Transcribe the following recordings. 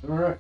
All right.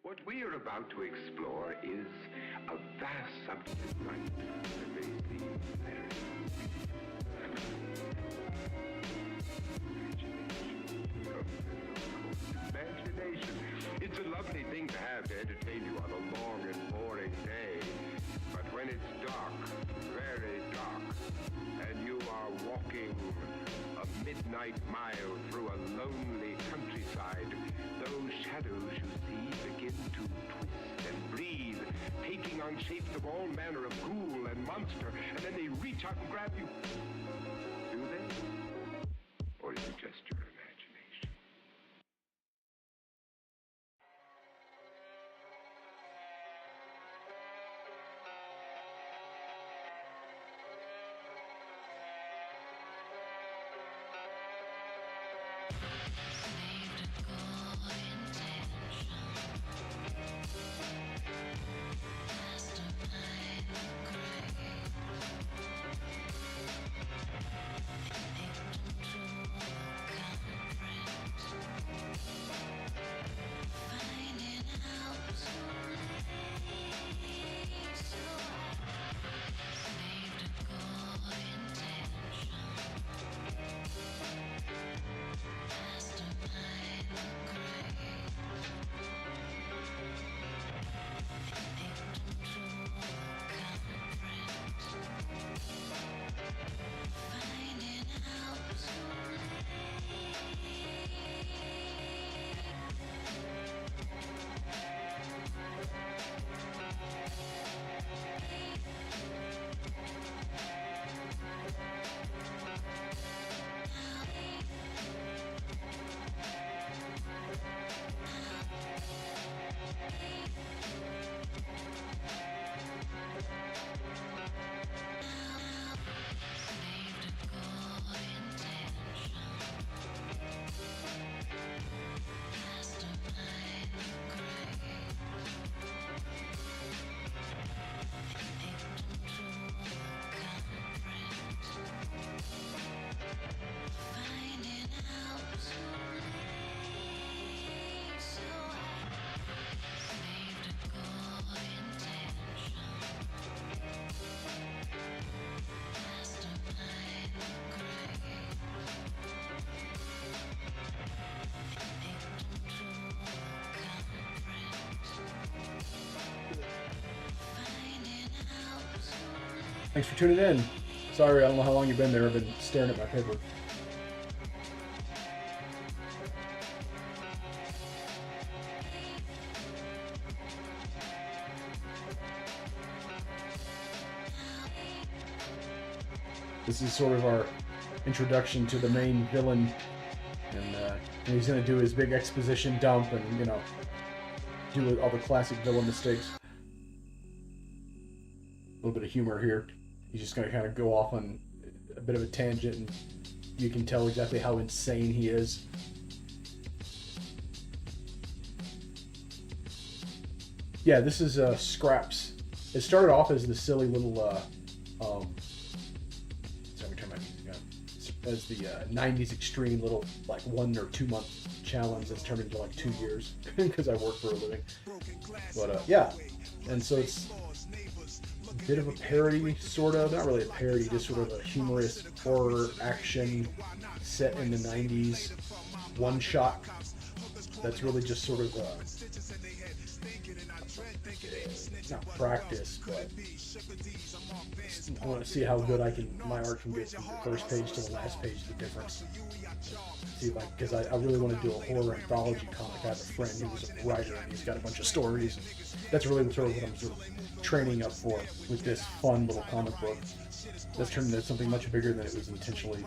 What we are about to explore is a vast subject of light that may seem very imagination. It's a lovely thing to have to entertain you on a long and boring day. But when it's dark, very dark, and you are walking a midnight mile through a lonely countryside, those shadows you see begin to twist and breathe, taking on shapes of all manner of ghoul and monster, and then they reach out and grab you. Do they? Or is it just your imagination? Thanks for tuning in. Sorry, I don't know how long you've been there. I've been staring at my paper. This is sort of our introduction to the main villain, and he's going to do his big exposition dump and, you know, do all the classic villain mistakes. A little bit of humor here. He's just going to kind of go off on a bit of a tangent, and you can tell exactly how insane he is. Yeah, this is S.C.R.A.P.S. It started off as the silly little, sorry, let me turn my music on. As the 90s extreme little, like, 1 or 2 month challenge that's turned into like 2 years because I work for a living. But yeah, and so it's a bit of a parody, sort of, not really a parody, just sort of a humorous horror action set in the 90s, one shot that's really just sort of not practice, but I want to see how good my art can get from the first page to the last page, the difference. See, like, because I really want to do a horror anthology comic. I have a friend who's a writer and he's got a bunch of stories. That's really sort of what I'm sort of training up for with this fun little comic book. That's turned into something much bigger than it was intentionally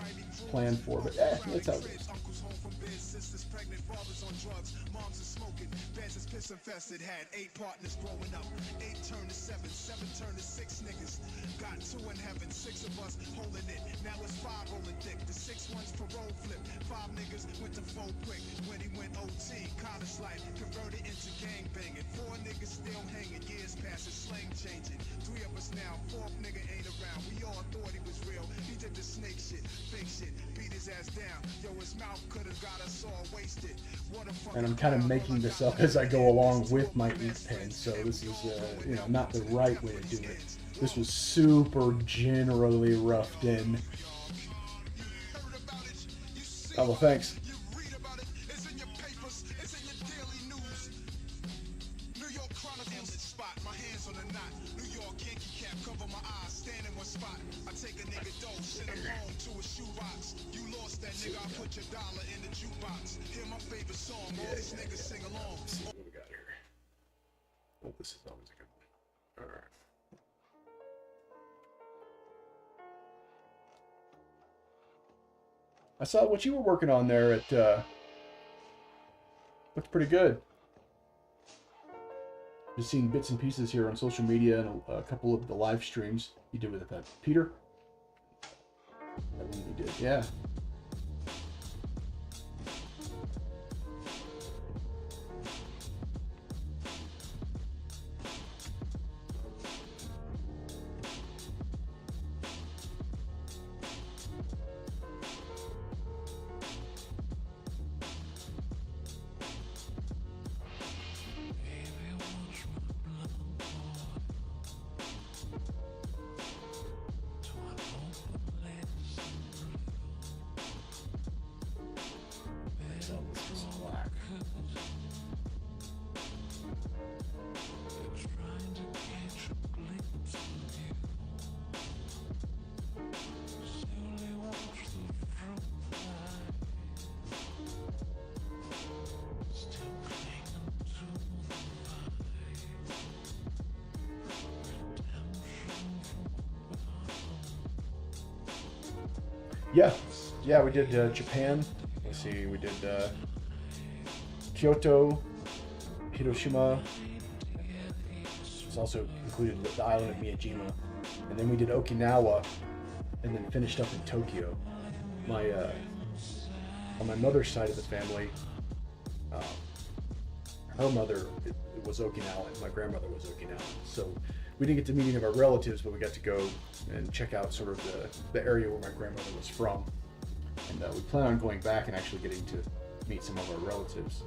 planned for, but that's how it is. Piss infested, had 8 partners growing up. 8 turned to 7, 7 turned to 6 niggas. Got 2 in heaven, 6 of us holding it. Now it's 5 rolling thick. The 6 ones parole flip. 5 niggas went to 4 quick. When he went OT, college life converted into gang banging. 4 niggas still hanging. Years passing, slang changing. 3 of us now, 4th nigga ain't around. We all thought he was real. He did the snake shit, fake shit. Beat his ass And I'm kind of making this up as I go along with my ink pen, so this is, you know, not the right way to do it. This was super generally roughed in. Oh, well, thanks. Oh, this is always a good one. All right. I saw what you were working on there at, looked pretty good. Just seen bits and pieces here on social media and a couple of the live streams you did with that. Peter? That one you did, yeah. Yeah, we did Japan. Let's see, we did Kyoto, Hiroshima. It's also included the island of Miyajima, and then we did Okinawa, and then finished up in Tokyo. My on my mother's side of the family, her mother was Okinawan, and my grandmother was Okinawan. So we didn't get to meet any of our relatives, but we got to go and check out sort of the area where my grandmother was from. And we plan on going back and actually getting to meet some of our relatives,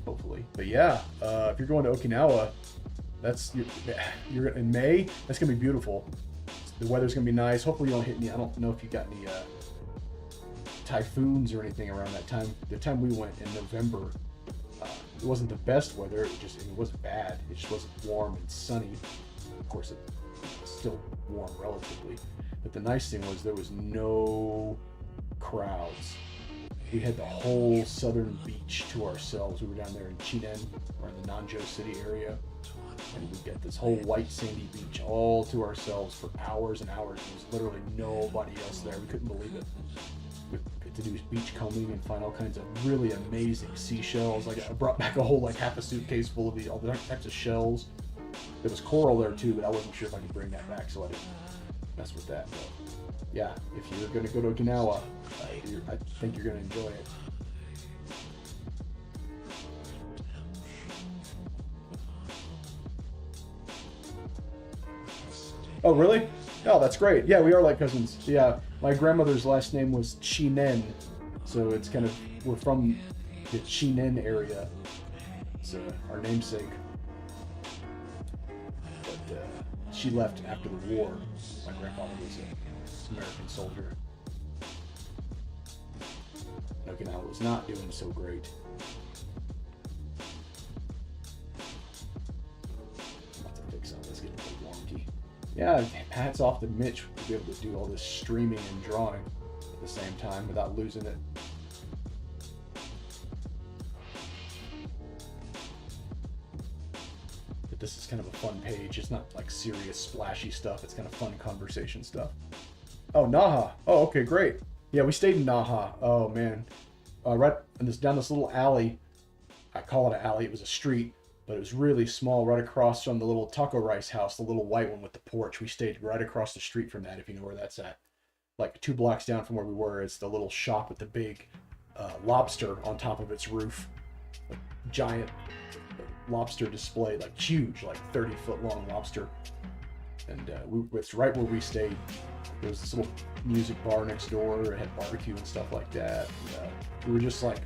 hopefully. But yeah, if you're going to Okinawa, you're in May. That's gonna be beautiful. The weather's gonna be nice. Hopefully you don't hit any. I don't know if you got any typhoons or anything around that time. The time we went in November, it wasn't the best weather. It wasn't bad. It just wasn't warm and sunny. Of course, it's still warm relatively. But the nice thing was there was no crowds. We had the whole southern beach to ourselves. We were down there in Chinen, or in the Nanjo City area, and we got this whole white sandy beach all to ourselves for hours and hours. There was literally nobody else there. We couldn't believe it. We got to do beach combing and find all kinds of really amazing seashells. Like I brought back a whole half a suitcase full of all the types of shells. There was coral there too, but I wasn't sure if I could bring that back, so I didn't mess with that. But yeah, if you're going to go to Okinawa, I think you're going to enjoy it. Oh, really? Oh, that's great. Yeah, we are like cousins. Yeah, my grandmother's last name was Chinen, so it's kind of, we're from the Chinen area. It's our namesake. But she left after the war. My grandfather was an American soldier. Okinawa was not doing so great. I'm about to fix on this, get a warranty. Yeah, hats off to Mitch to be able to do all this streaming and drawing at the same time without losing it. But this is kind of a fun page. It's not like serious, splashy stuff. It's kind of fun conversation stuff. Oh, Naha. Oh, okay, great. Yeah, we stayed in Naha. Oh, man. Right down this little alley. I call it an alley. It was a street, but it was really small, right across from the little taco rice house, the little white one with the porch. We stayed right across the street from that, if you know where that's at. Like 2 blocks down from where we were, it's the little shop with the big lobster on top of its roof. A giant lobster display, like huge, like 30-foot long lobster. and it's right where we stayed. There was this little music bar next door. It had barbecue and stuff like that. And, we were just like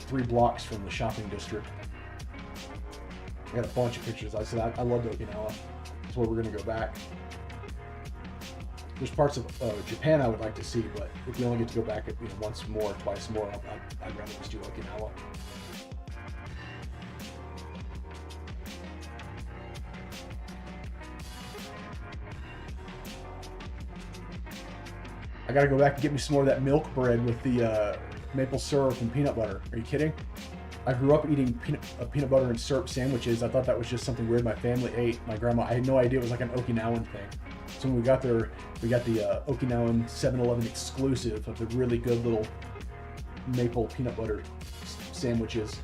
3 blocks from the shopping district. I got a bunch of pictures. I said I love Okinawa. That's where we're gonna go back. There's parts of Japan I would like to see, but if we only get to go back once more, twice more, I'd rather just do Okinawa. I gotta go back and get me some more of that milk bread with the maple syrup and peanut butter. Are you kidding? I grew up eating peanut butter and syrup sandwiches. I thought that was just something weird my family ate. My grandma, I had no idea it was like an Okinawan thing. So when we got there, we got the Okinawan 7-Eleven exclusive of the really good little maple peanut butter sandwiches.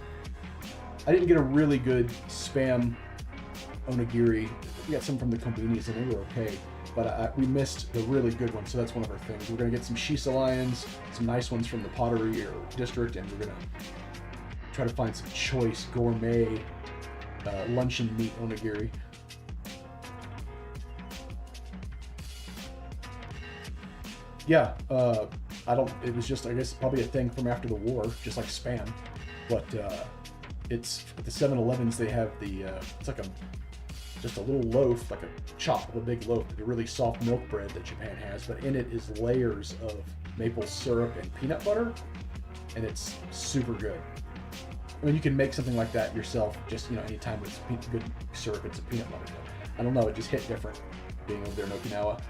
I didn't get a really good Spam onigiri. We got some from the Kombinis and they were okay, but we missed the really good one, so that's one of our things. We're gonna get some Shisa Lions, some nice ones from the Pottery or District, and we're gonna try to find some choice gourmet luncheon meat onigiri. Yeah, it was just, I guess, probably a thing from after the war, just like Spam. But it's, at the 7-Elevens, they have the, it's like just a little loaf, like a chop of a big loaf, a really soft milk bread that Japan has, but in it is layers of maple syrup and peanut butter, and it's super good. I mean, you can make something like that yourself, just, anytime with good syrup and some peanut butter. But I don't know, it just hit different being over there in Okinawa.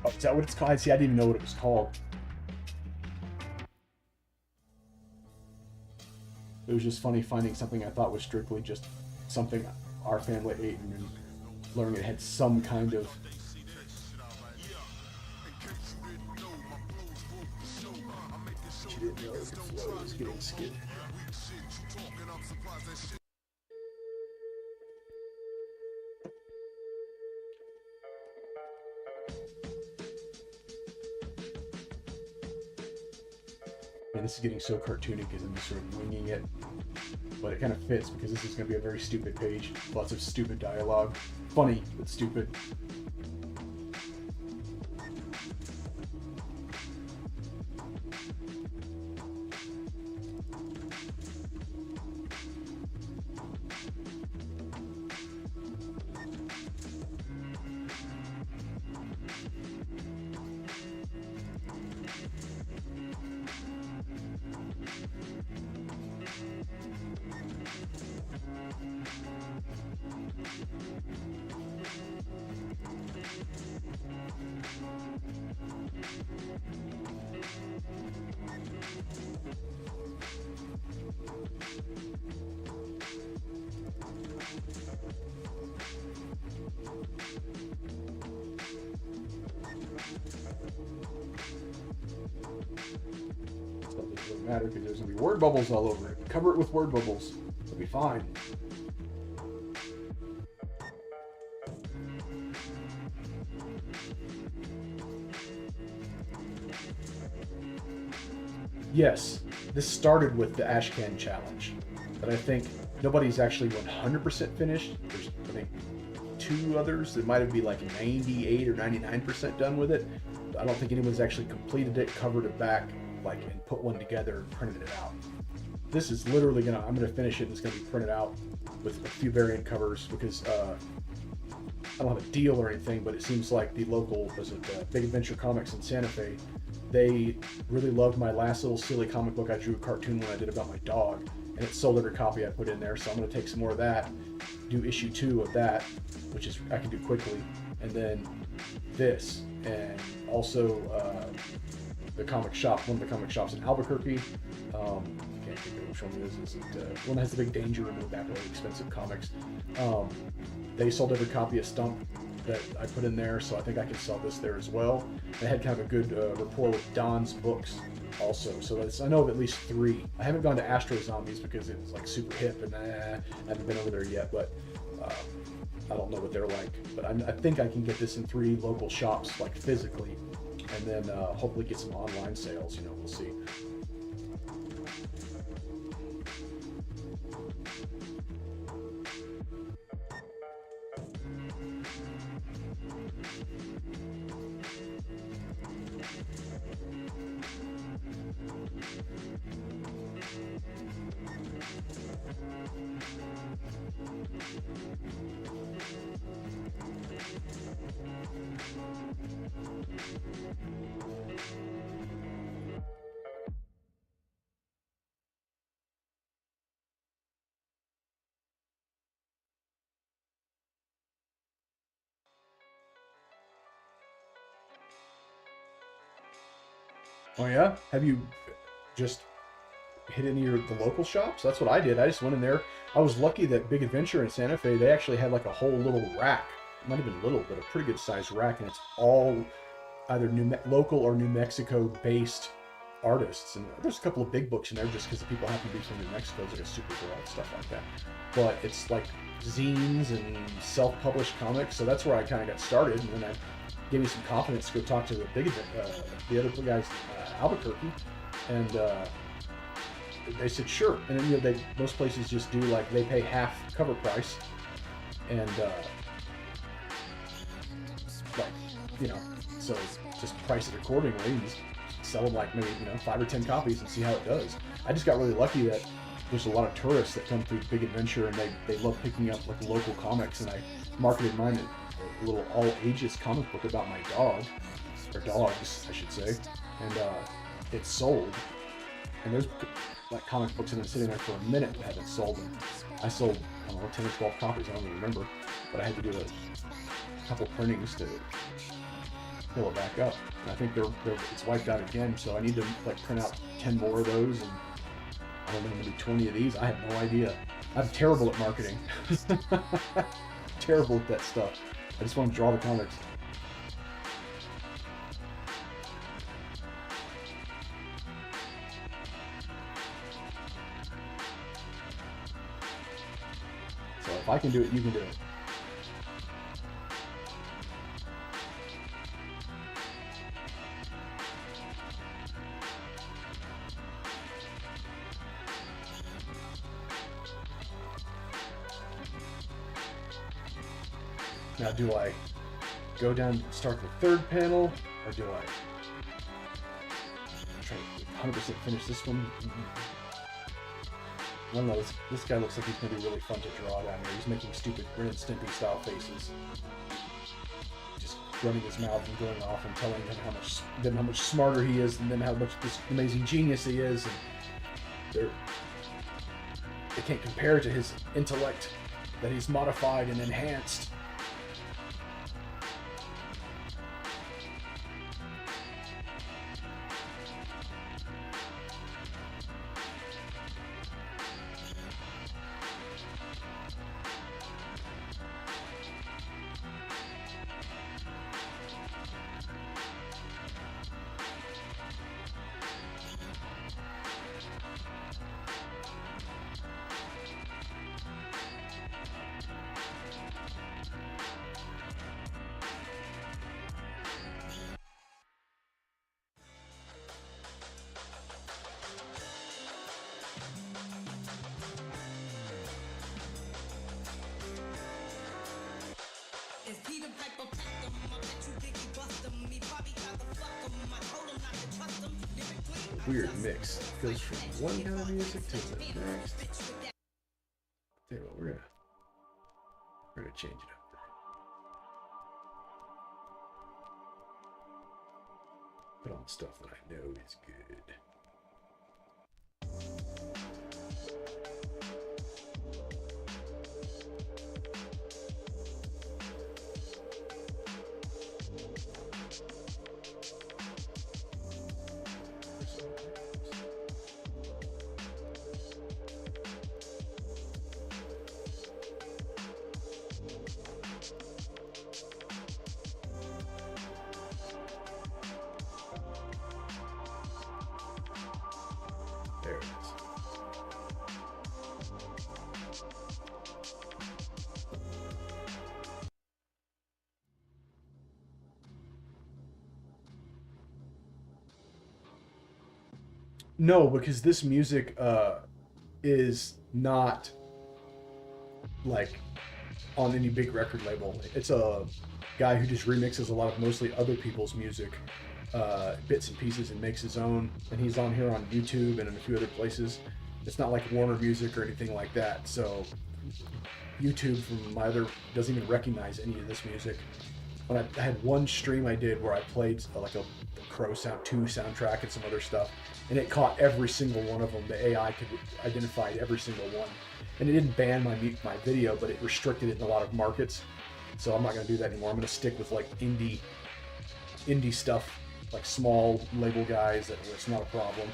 Oh, is that what it's called? See, I didn't even know what it was called. It was just funny finding something I thought was strictly just something our family ate and then learning it had some kind of... She didn't know the flow was getting skid. Man, this is getting so cartoony because I'm just sort of winging it, but it kind of fits because this is going to be a very stupid page. Lots of stupid dialogue. Funny, but stupid. Doesn't matter because there's going to be word bubbles all over it. Cover it with word bubbles. It'll be fine. Yes, this started with the Ashcan challenge, but I think nobody's actually 100% finished. There's, I think, 2 others that might have been like 98 or 99% done with it. But I don't think anyone's actually completed it, covered it back, like, and put one together and printed it out. This is literally I'm gonna finish it and it's gonna be printed out with a few variant covers because I don't have a deal or anything, but it seems like the local, Big Adventure Comics in Santa Fe they really loved my last little silly comic book. I drew a cartoon when I did about my dog, and it sold every copy I put in there. So I'm going to take some more of that, do issue 2 of that, which is I can do quickly, and then this, and also the comic shop, one of the comic shops in Albuquerque. Can't think of which one it is. Is it one that has the big danger room in the back, really expensive comics? They sold every copy of Stump that I put in there, so I think I can sell this there as well. I had kind of a good rapport with Don's Books also, so that's, I know of at least 3. I haven't gone to Astro Zombies because it was like super hip, and I haven't been over there yet, but I don't know what they're like. But I think I can get this in 3 local shops, like physically, and then hopefully get some online sales. You know, we'll see. Oh yeah? Have you just hit any of the local shops? That's what I did. I just went in there. I was lucky that Big Adventure in Santa Fe, they actually had like a whole little rack. It might have been little, but a pretty good sized rack, and it's all either local or New Mexico based artists. And there's a couple of big books in there just because the people happen to be from New Mexico, like a Supergirl and stuff like that. But it's like zines and self-published comics, so that's where I kind of got started, and then I gave me some confidence to go talk to the other guys, Albuquerque, and they said sure. And then, you know, most places just do like they pay half cover price, and like, you know, so just price it accordingly and just sell them like maybe, you know, 5 or 10 copies and see how it does. I just got really lucky that there's a lot of tourists that come through Big Adventure, and they love picking up like local comics, and I marketed mine a little all ages comic book about my dog, or dogs I should say, and it sold. And there's like comic books that have been sitting there for a minute that haven't sold, and I sold, I don't know, 10 or 12 copies, I don't even remember, but I had to do a couple printings to fill it back up, and I think it's wiped out again, so I need to like print out 10 more of those, and I don't know, maybe 20 of these. I have no idea. I'm terrible at marketing. Terrible at that stuff. I just want to draw the comics. So if I can do it, you can do it. Now, do I go down and start the 3rd panel, or do I try to 100% finish this one? I don't know, this guy looks like he's going to be really fun to draw down here. He's making stupid Ren and Stimpy style faces. Just running his mouth and going off and telling them how much smarter he is, and then how much this amazing genius he is. And they can't compare to his intellect that he's modified and enhanced. Weird mix. It goes from one kind of music to the next. Tell you what, we're gonna change it up. Put on stuff that I know is good. There it is. No, because this music is not like on any big record label. It's a guy who just remixes a lot of mostly other people's music, bits and pieces, and makes his own. And he's on here on YouTube and in a few other places. It's not like Warner Music or anything like that. So YouTube from either doesn't even recognize any of this music. When I had one stream I did where I played like a Crow Sound 2 soundtrack and some other stuff, and it caught every single one of them. The AI could identify every single one, and it didn't ban my video, but it restricted it in a lot of markets. So I'm not gonna do that anymore. I'm gonna stick with like indie stuff, like small label guys. That it's not a problem.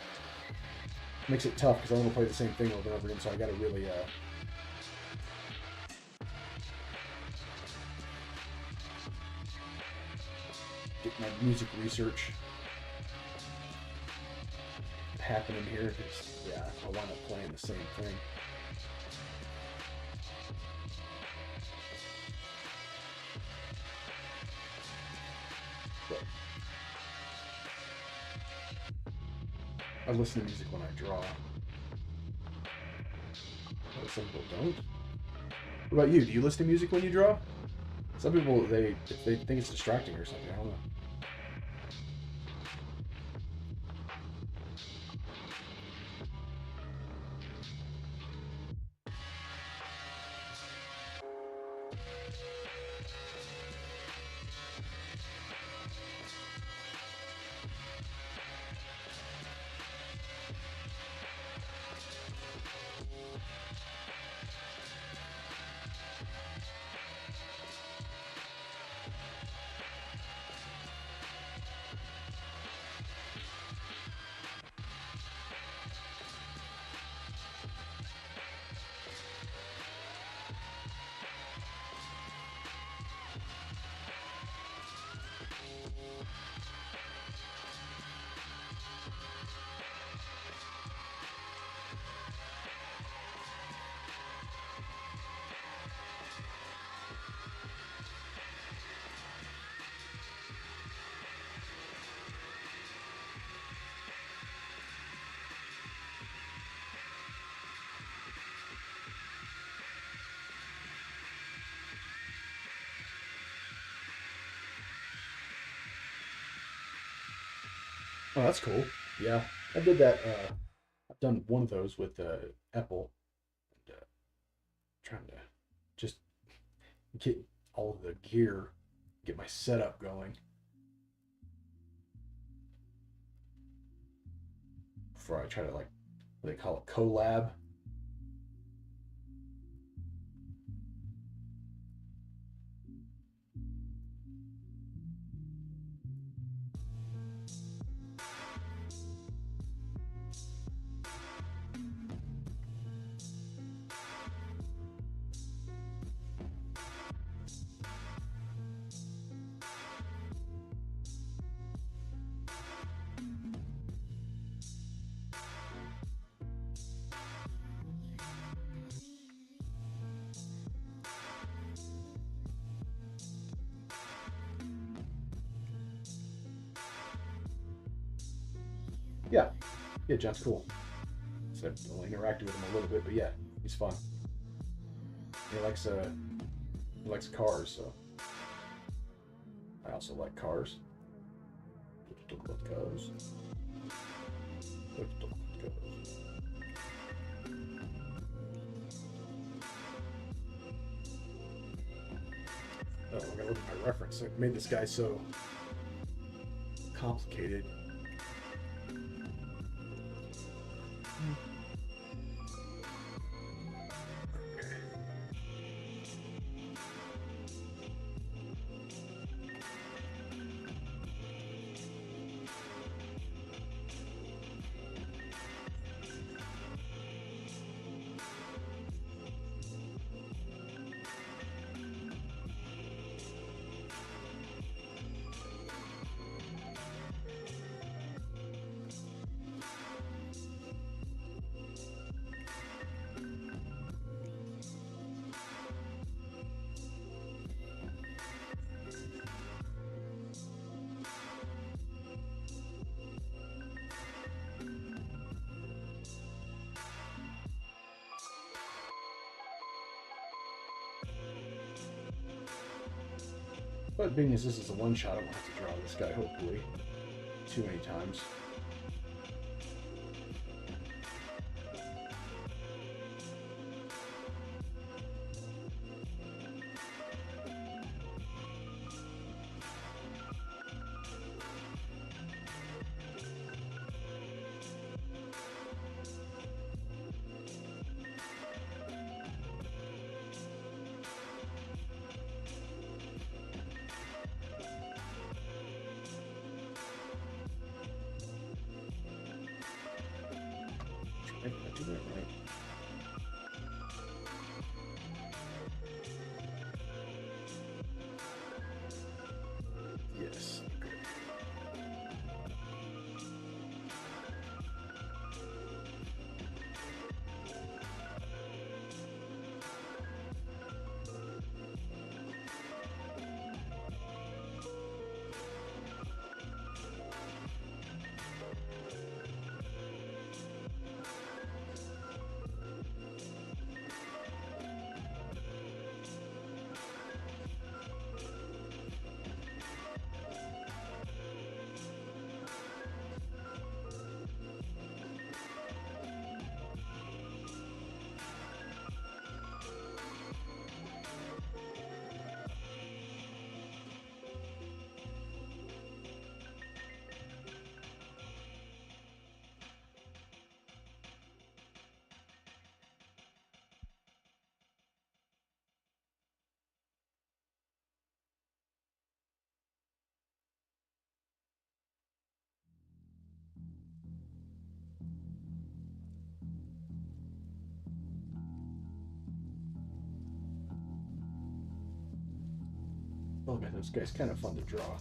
Makes it tough because I want to play the same thing over and over again. So I gotta really get my music research happening here, because yeah, I wind up playing the same thing. But I listen to music when I draw. But some people don't. What about you? Do you listen to music when you draw? Some people, they think it's distracting or something. I don't know. Oh, that's cool. Yeah, I did that. I've done one of those with Apple, and, trying to just get all of the gear, get my setup going before I try to like what they call it, collab. Yeah, yeah, John's cool. So I've only interacted with him a little bit, but yeah, he's fun. He likes cars, so I also like cars. Let's talk about cars. Let's talk about cars. Oh, I gotta look at my reference. I made this guy so complicated. But being as this is a one-shot, I won't have to draw this guy, hopefully, too many times. I do that right. Yes. Oh man, this guy's kind of fun to draw.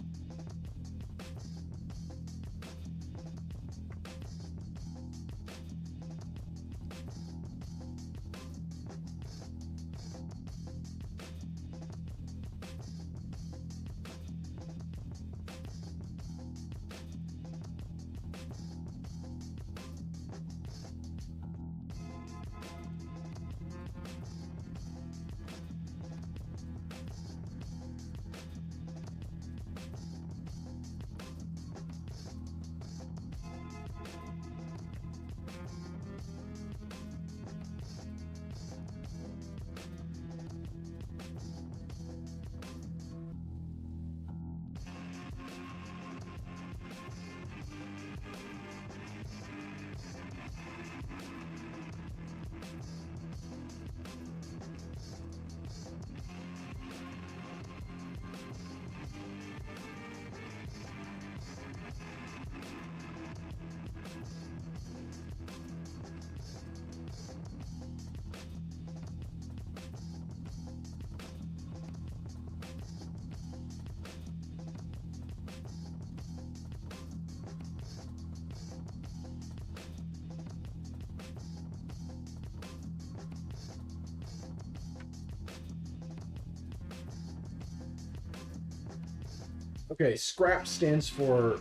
Okay, S.C.R.A.P.S stands for,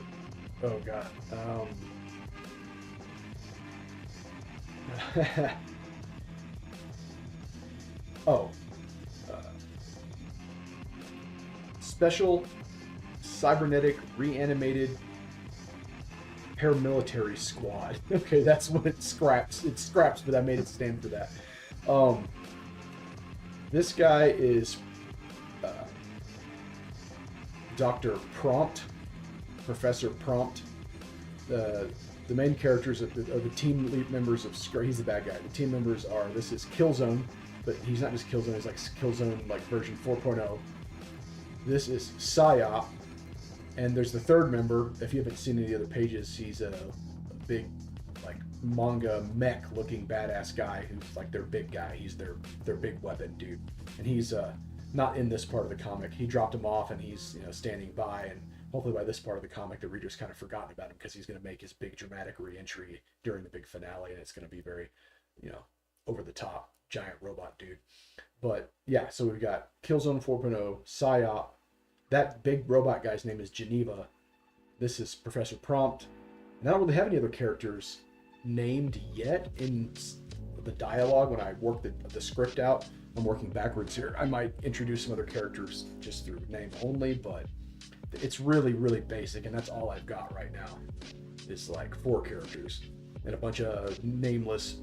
oh god, oh, uh, Special Cybernetic Reanimated Paramilitary Squad. Okay, that's what it S.C.R.A.P.S. It's S.C.R.A.P.S, but I made it stand for that. This guy is Dr. Prompt. Professor Prompt. The main characters are the team members of S.C.R.A.P.S. He's the bad guy. The team members are, this is Killzone, but he's not just Killzone, he's like Killzone like version 4.0. This is S.C.R.A.P.S, and there's the third member. If you haven't seen any other pages, he's a big like manga mech looking badass guy who's like their big guy. He's their big weapon dude, and he's not in this part of the comic. He dropped him off, and he's standing by, and hopefully by this part of the comic, the reader's kind of forgotten about him because he's going to make his big dramatic re-entry during the big finale, and it's going to be very, over the top, giant robot dude. But yeah, so we've got Killzone 4.0, S.C.R.A.P.S. That big robot guy's name is Geneva. This is Professor Prompt. And I don't really have any other characters named yet in the dialogue when I work the script out. I'm working backwards here. I might introduce some other characters just through name only, but it's really, really basic, and that's all I've got right now. Is like 4 characters and a bunch of nameless,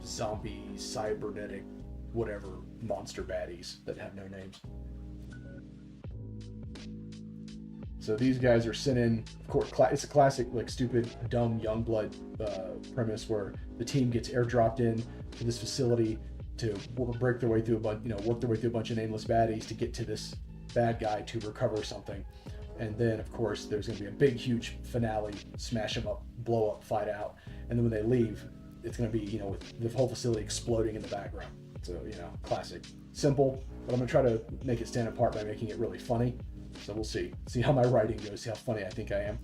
zombie, cybernetic, whatever monster baddies that have no names. So these guys are sent in. Of course, it's a classic, like stupid, dumb Youngblood premise where the team gets airdropped in to this facility to work their way through a bunch of nameless baddies to get to this bad guy to recover something. And then of course there's going to be a big huge finale, smash them up, blow up, fight out, and then when they leave it's going to be with the whole facility exploding in the background. So classic, simple, but I'm going to try to make it stand apart by making it really funny. So we'll see how my writing goes, see how funny I think I am.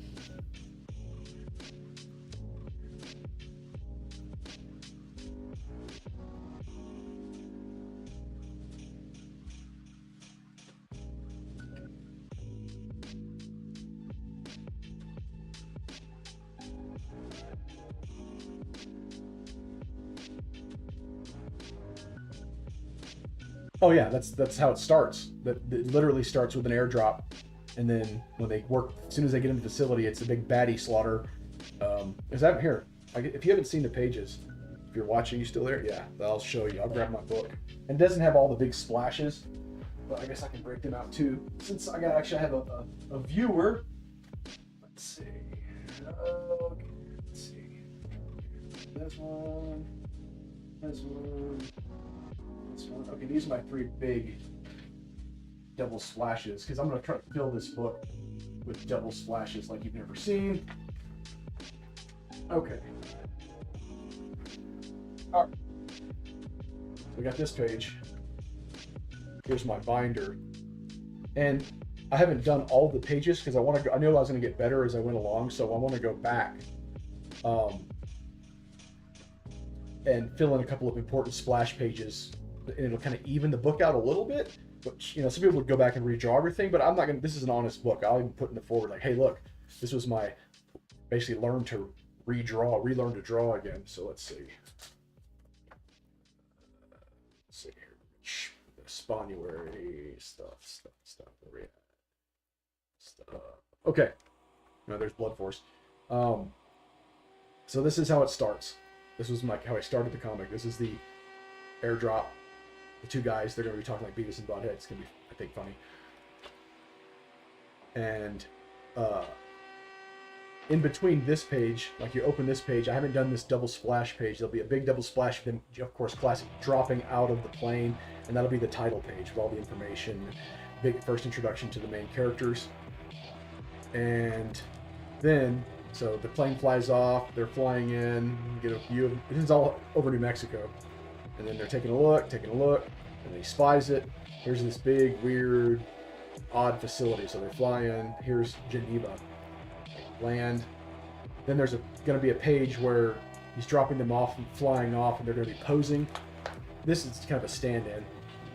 Oh yeah, that's how it starts. That it literally starts with an airdrop, and then when they work, as soon as they get in the facility, it's a big baddie slaughter. Is that here? If you haven't seen the pages, if you're watching, you still there? Yeah, I'll show you. I'll grab my book. And it doesn't have all the big splashes, but I guess I can break them out too. Since I have a viewer. Let's see. Okay, let's see. This one. This one. Okay, these are my 3 big double splashes because I'm going to try to fill this book with double splashes like you've never seen. Okay. All right. So we got this page. Here's my binder. And I haven't done all the pages because I knew I was going to get better as I went along, so I want to go back and fill in a couple of important splash pages. And it'll kind of even the book out a little bit, but some people would go back and redraw everything, but I'm not gonna. This is an honest book. I'll even put in the forward like, hey, look, this was my basically relearn to draw again. So let's see. Let's see here. Sponuary stuff. Where we at? Stuff. Okay. No, there's Blood Force. So this is how it starts. This was how I started the comic. This is the airdrop. The 2 guys, they're going to be talking like Beavis and Butthead. It's going to be, I think, funny. And in between this page, like you open this page, I haven't done this double splash page. There'll be a big double splash, then of course classic dropping out of the plane, and that'll be the title page with all the information, big first introduction to the main characters. And then, so the plane flies off, they're flying in, get a view of, this is all over New Mexico. And then they're taking a look, and he spies it. Here's this big, weird, odd facility. So they fly in. Here's Geneva. They land. Then there's going to be a page where he's dropping them off and flying off, and they're going to be posing. This is kind of a stand-in.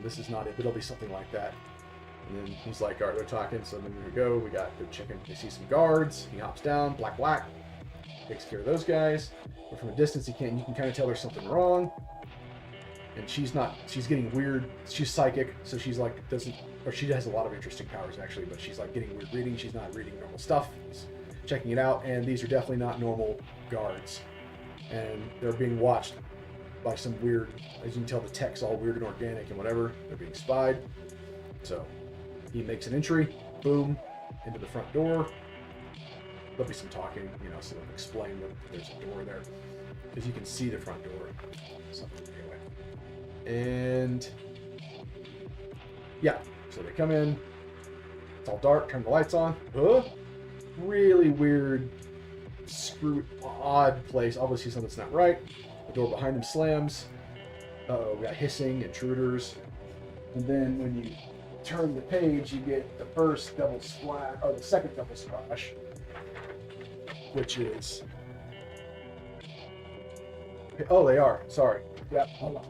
This is not it, but it'll be something like that. And then he's like, all right, they're talking. So then we go. They're checking. They see some guards. He hops down. Black. Takes care of those guys. But from a distance, you can kind of tell there's something wrong. And she's getting weird. She's psychic, so she's like she has a lot of interesting powers actually, but she's like getting weird reading. She's not reading normal stuff. She's checking it out, and these are definitely not normal guards. And they're being watched by some weird, as you can tell, the tech's all weird and organic and whatever. They're being spied. So he makes an entry, boom, into the front door. there'll be some talking, you know, so they'll explain that there's a door there. Because you can see the front door. Something anyway. And yeah, so they come in. It's all dark. Turn the lights on. Really weird, odd place. Obviously something's not right. The door behind them slams. Uh-oh, we got hissing, intruders. And then when you turn the page, you get the first double splash, or the second double splash, which is... Oh, they are. Sorry. Yeah, hold on.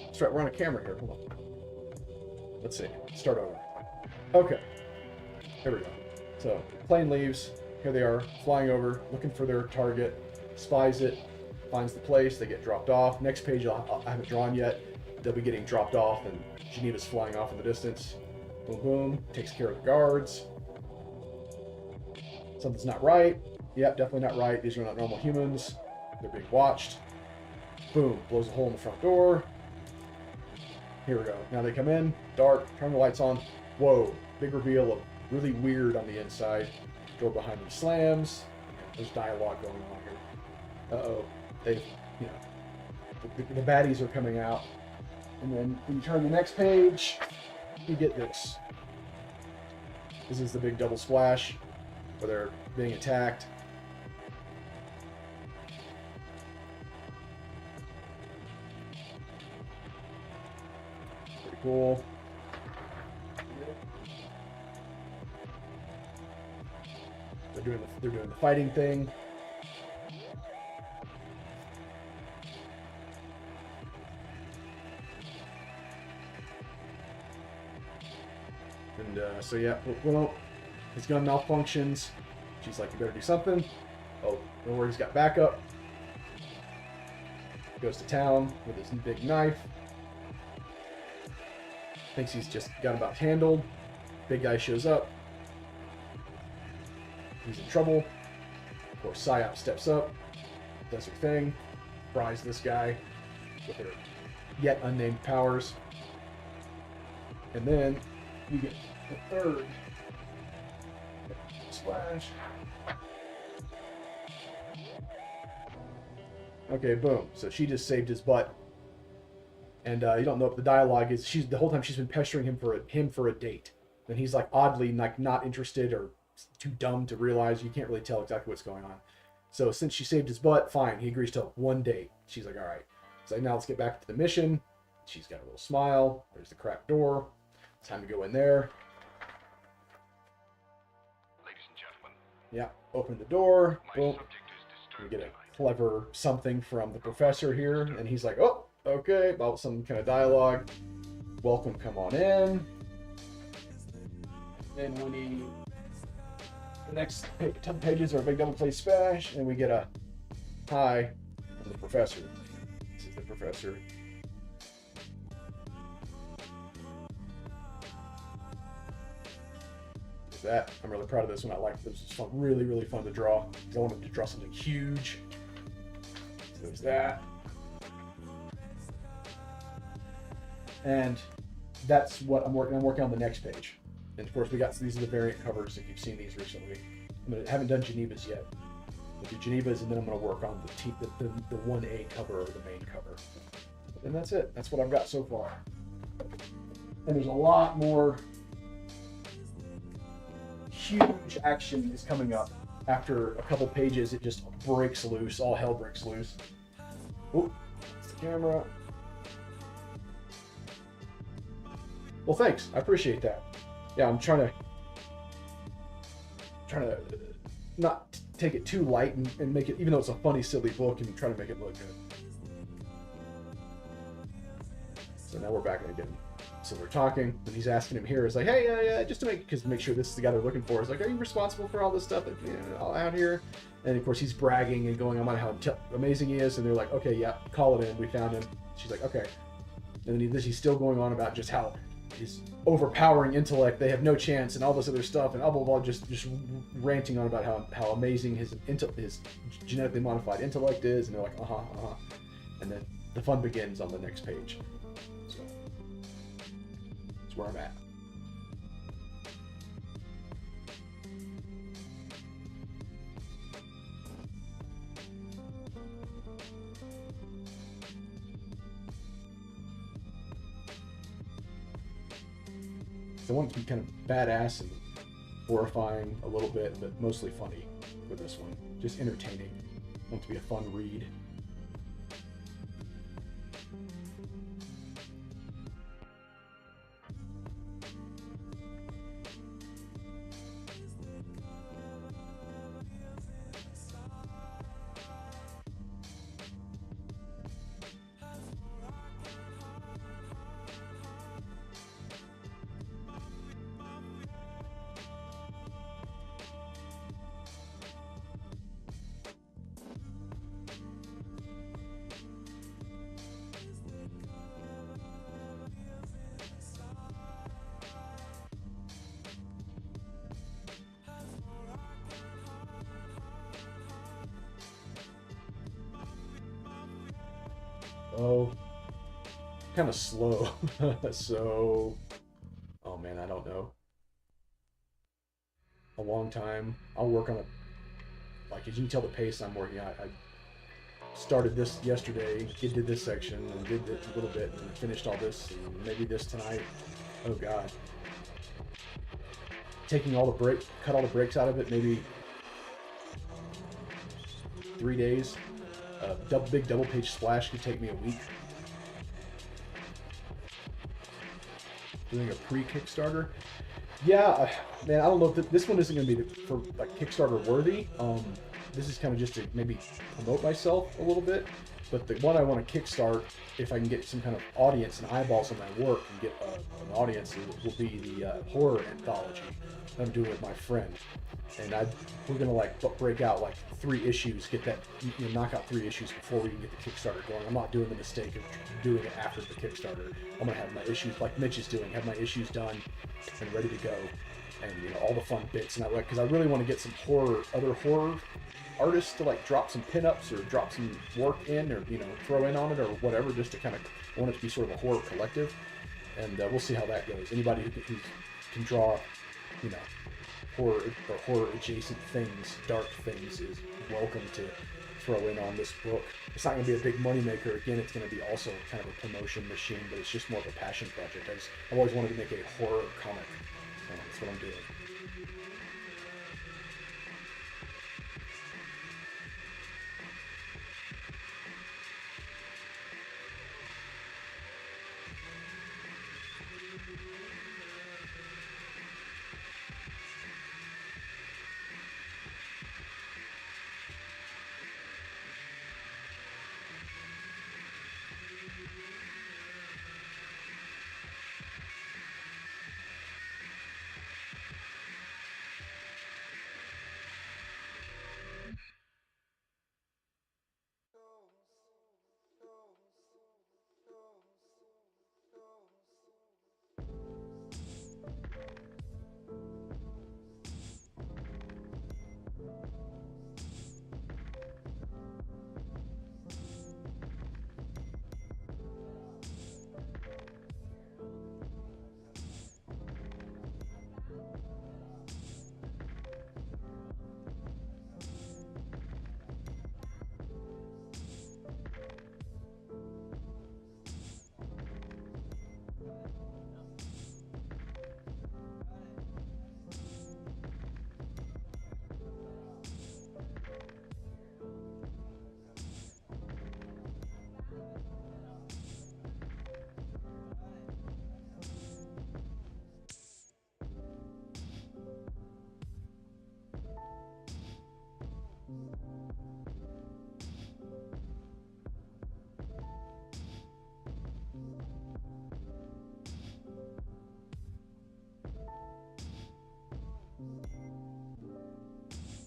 That's right, we're on a camera here. Hold on. Let's see. Start over. Okay. There we go. So, plane leaves. Here they are, flying over, looking for their target, spies it, finds the place, they get dropped off. Next page I haven't drawn yet. They'll be getting dropped off, and Geneva's flying off in the distance. Boom, boom. Takes care of the guards. Something's not right. Yep, definitely not right. These are not normal humans. They're being watched. Boom. Blows a hole in the front door. Here we go. Now they come in. Dark. Turn the lights on. Whoa. Big reveal of really weird on the inside. Door behind them slams. There's dialogue going on here. Uh-oh. They've, you know, the baddies are coming out. And then when you turn the next page, you get this. This is the big double splash where they're being attacked. Pretty cool. They're doing the fighting thing. And so yeah, well, his gun malfunctions. She's like, you better do something. Oh, don't worry, he's got backup. Goes to town with his big knife. Thinks he's just got about handled. Big guy shows up. He's in trouble. Of course, S.C.R.A.P.S steps up, does her thing, fries this guy with her yet unnamed powers. And then you get the third splash. Okay, boom. So she just saved his butt. And you don't know what the dialogue is. The whole time she's been pestering him for a date. And he's like oddly like not interested or too dumb to realize. You can't really tell exactly what's going on. So since she saved his butt, fine. He agrees to one date. She's like, all right. So now let's get back to the mission. She's got a little smile. There's the crack door. Time to go in there. Ladies and gentlemen. Yeah, open the door. My Boom. subject is We disturbed get a tonight. clever something from the professor here. And he's like, oh, okay. About some kind of dialogue. Welcome, come on in. Then when he... The next 10 pages are a big double play splash, and we get a hi from the professor. This is the professor. Is that? I'm really proud of this one. I like this. It's fun, really, really fun to draw. I wanted to draw something huge. So there's that. And that's what I'm working on the next page. And of course, these are the variant covers if you've seen these recently. I haven't done Geneva's yet. I'll do Geneva's, and then I'm going to work on the 1A cover or the main cover. And that's it. That's what I've got so far. And there's a lot more huge action is coming up. After a couple pages, it just breaks loose. All hell breaks loose. Oh, it's the camera. Well, thanks. I appreciate that. Yeah, I'm trying to not take it too light and make it, even though it's a funny, silly book, and try to make it look good. So now we're back again. So they're talking, and he's asking him here, is like, hey, just to make sure this is the guy they're looking for. Is like, are you responsible for all this stuff out here? And of course, he's bragging and going on about how amazing he is, and they're like, okay, yeah, call it in. We found him. She's like, okay. And then he's still going on about just how his overpowering intellect, they have no chance, and all this other stuff, and blah blah blah, just ranting on about how amazing his genetically modified intellect is, and they're like, and then the fun begins on the next page. So that's where I'm at. So I want it to be kind of badass and horrifying a little bit, but mostly funny with this one. Just entertaining. I want it to be a fun read. Oh, kind of slow. So, oh man, I don't know. A long time. I'll work on it. Like, as you can tell the pace I'm working at, I started this yesterday, did this section, and did it a little bit, and finished all this, and maybe this tonight. Oh god. Taking all the cut all the breaks out of it, maybe 3 days. Big double page splash could take me a week. Doing a pre-Kickstarter. Yeah, man, I don't know if this one isn't going to be for like Kickstarter worthy. This is kind of just to maybe promote myself a little bit. But the one I want to kickstart, if I can get some kind of audience and eyeballs on my work and get an audience, will be the horror anthology that I'm doing with my friend. And we're gonna like break out like 3 issues, get that, knock out 3 issues before we can get the Kickstarter going. I'm not doing the mistake of doing it after the Kickstarter. I'm gonna have my issues like Mitch is doing, have my issues done and ready to go, and all the fun bits. And because I really want to get some other horror artists to like drop some pinups or drop some work in, or throw in on it or whatever, just to kind of, I want it to be sort of a horror collective. And we'll see how that goes. Anybody who can draw, horror or horror adjacent things, dark things, is welcome to throw in on this book. It's not going to be a big moneymaker. Again, it's going to be also kind of a promotion machine, but it's just more of a passion project. I've always wanted to make a horror comic. So that's what I'm doing.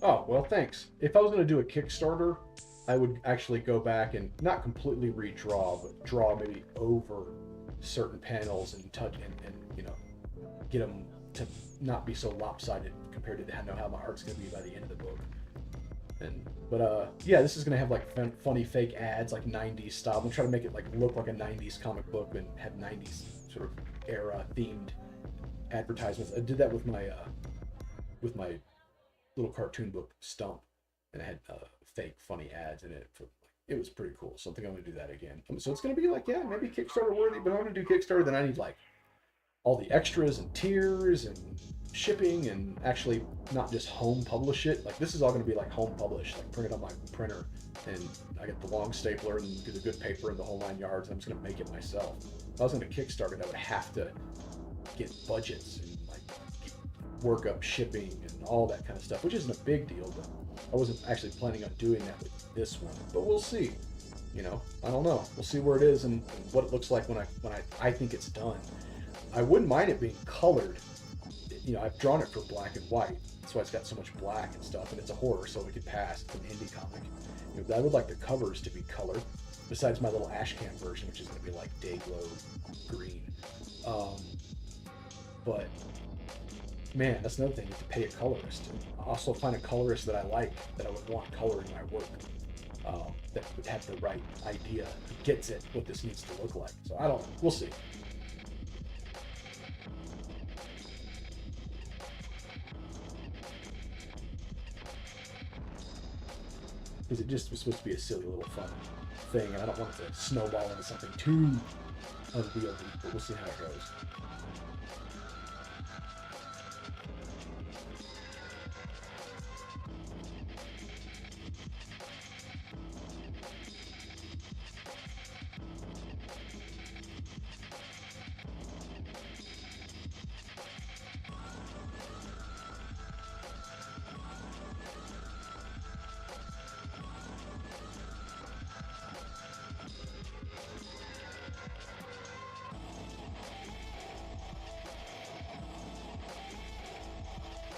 Oh, well, thanks. If I was going to do a Kickstarter, I would actually go back and not completely redraw, but draw maybe over certain panels and touch and get them to not be so lopsided compared to how my art's going to be by the end of the book. But yeah, this is going to have like funny fake ads, like 90s style. I'm going to try to make it like look like a 90s comic book and have 90s sort of era themed advertisements. I did that with my little cartoon book Stump, and it had fake funny ads in it. It was pretty cool. So I think I'm gonna do that again. So it's gonna be like, yeah, maybe Kickstarter worthy, but if I'm gonna do Kickstarter, then I need like all the extras and tiers and shipping, and actually not just home publish it. Like this is all going to be like home published, like printed on my printer, and I get the long stapler and get a good paper and the whole 9 yards. And I'm just going to make it myself. If I was going to Kickstart it, I would have to get budgets and like work up shipping and all that kind of stuff, which isn't a big deal, but I wasn't actually planning on doing that with this one. But we'll see. You know, I don't know. We'll see where it is and what it looks like when I think it's done. I wouldn't mind it being colored. You know, I've drawn it for black and white. That's why it's got so much black and stuff, and it's a horror, so it could pass. It's an indie comic. You know, I would like the covers to be colored, besides my little ashcan version, which is going to be like Dayglow green. But man, that's another thing. You have to pay a colorist. And also find a colorist that I like, that I would want coloring my work. That would have the right idea, gets it, what this needs to look like. So I don't know. We'll see. Because it just was supposed to be a silly little fun thing, and I don't want it to snowball into something too unwieldy, but we'll see how it goes.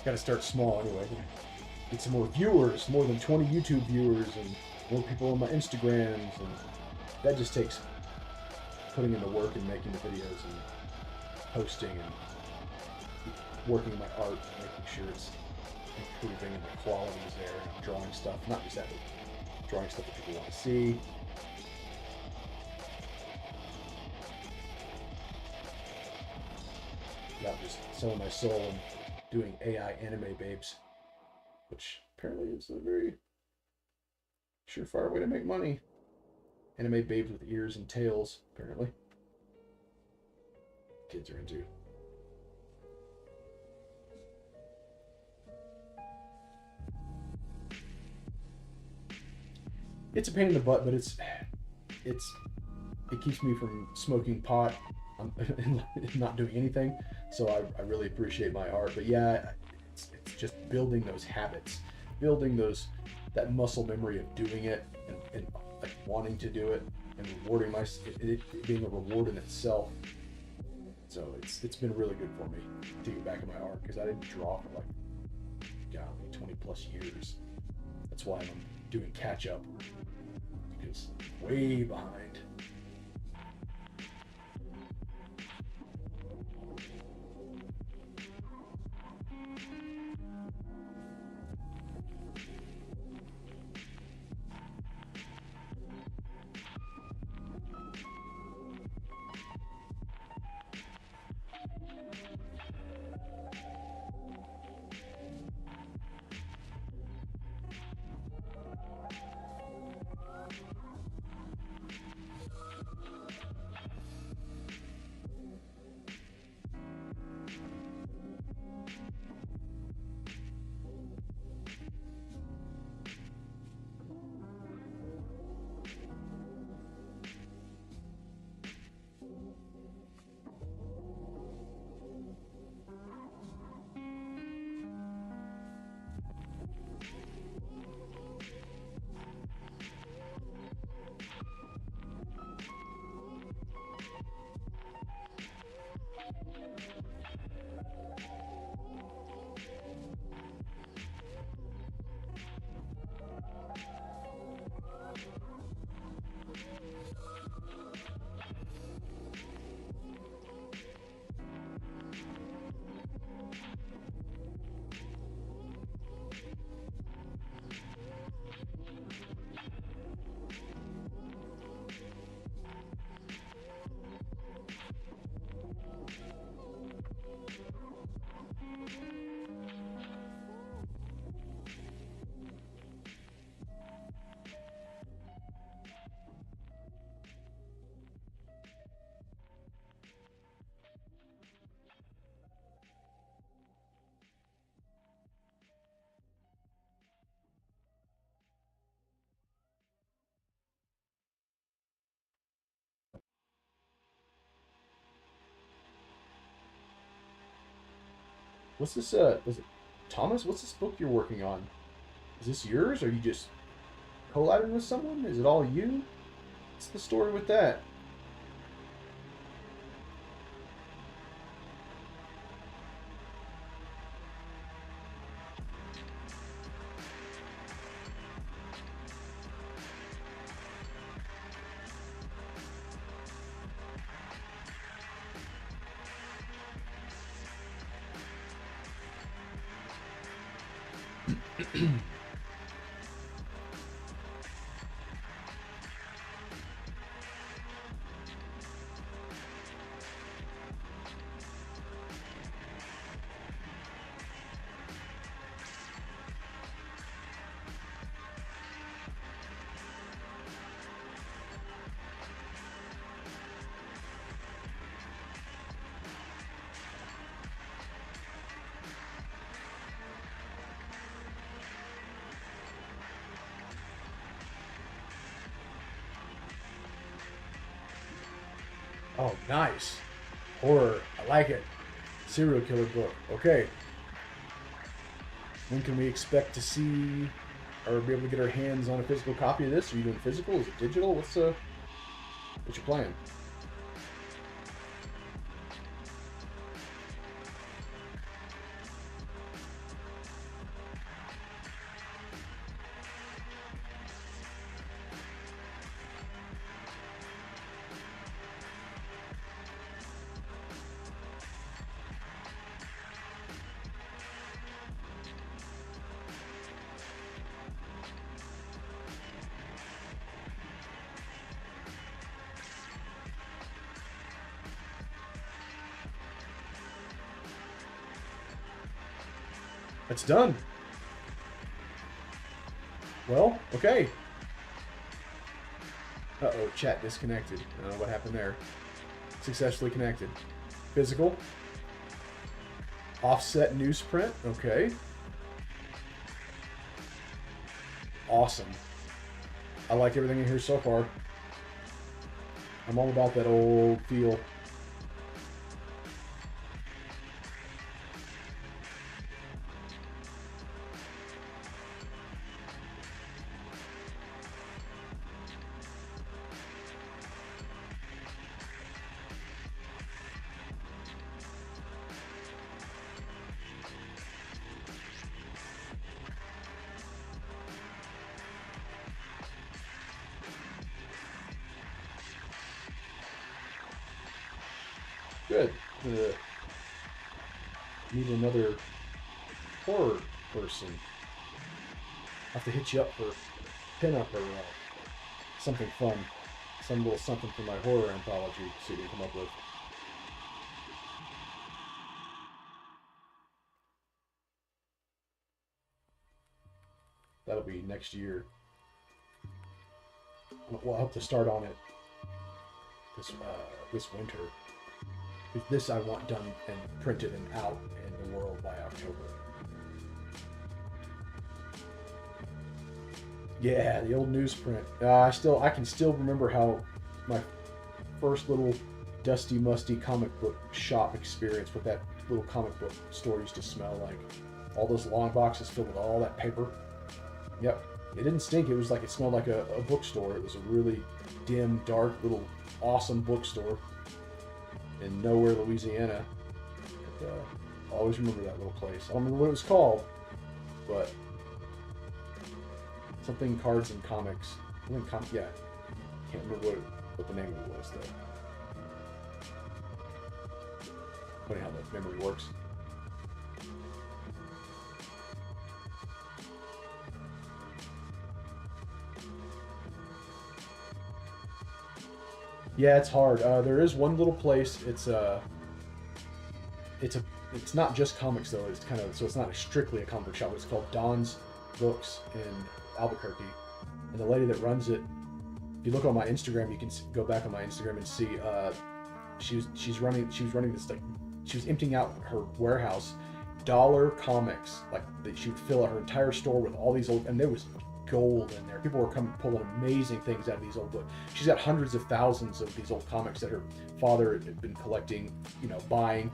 Got to start small anyway. Get some more viewers, more than 20 YouTube viewers, and more people on my Instagrams, and that just takes putting in the work and making the videos and posting and working my art, making sure it's improving and the quality is there, and I'm drawing stuff, not just that, but drawing stuff that people want to see. Not just selling my soul and doing AI anime babes, which apparently is a very surefire way to make money. Anime babes with ears and tails, apparently. Kids are into. It's a pain in the butt, but it keeps me from smoking pot and not doing anything. So I really appreciate my art. But yeah, it's just building those habits, building that muscle memory of doing it and like wanting to do it and rewarding it being a reward in itself. So it's been really good for me to get back in my art, because I didn't draw for like 20 plus years. That's why I'm doing catch up, because way behind. What's this? Was it Thomas? What's this book you're working on? Is this yours? Or are you just collabing with someone? Is it all you? What's the story with that? Oh, nice. Horror. I like it. Serial killer book. Okay. When can we expect to see or be able to get our hands on a physical copy of this? Are you doing physical? Is it digital? What's your plan? It's done. Well, okay. Uh-oh, chat disconnected. I don't know what happened there. Successfully connected. Physical. Offset newsprint. Okay. Awesome. I like everything in here so far. I'm all about that old feel. Good. Need another horror person. I'll have to hit you up for pinup or something fun. Some little something for my horror anthology. See what you come up with. That'll be next year. We'll have to start on it this winter. This I want done and printed and out in the world by October. Yeah, the old newsprint. I can still remember how my first little dusty, musty comic book shop experience with that little comic book store used to smell like. All those long boxes filled with all that paper. Yep. It didn't stink. It was like it smelled like a bookstore. It was a really dim, dark, little awesome bookstore in nowhere, Louisiana. And, I always remember that little place. I don't remember what it was called, but something cards and comics. Yeah, can't remember what the name of it was though. Funny how that memory works. Yeah, it's hard. There is one little place. It's not just comics though. It's kind of, so it's not strictly a comic book shop. It's called Don's Books in Albuquerque, and the lady that runs it. If you look on my Instagram, you can go back on my Instagram and see. She was running this, like, she was emptying out her warehouse, dollar comics. Like, she would fill out her entire store with all these old, and there was gold in there. People were pulling amazing things out of these old books. She's got hundreds of thousands of these old comics that her father had been collecting, buying.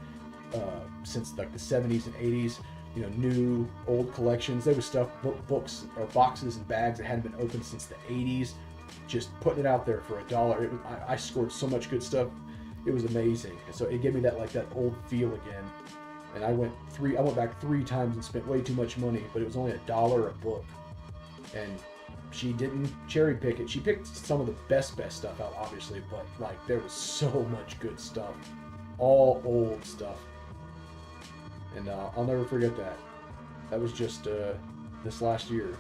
since like the 70s and 80s. You know, new, old collections. There was stuff, books or boxes and bags that hadn't been opened since the 80s. Just putting it out there for $1. It was, I scored so much good stuff. It was amazing. And so it gave me that old feel again. And I went back 3 times and spent way too much money, but it was only $1 a book. And she didn't cherry pick it. She picked some of the best stuff out, obviously, but like there was so much good stuff, all old stuff. And I'll never forget that. That was just this last year.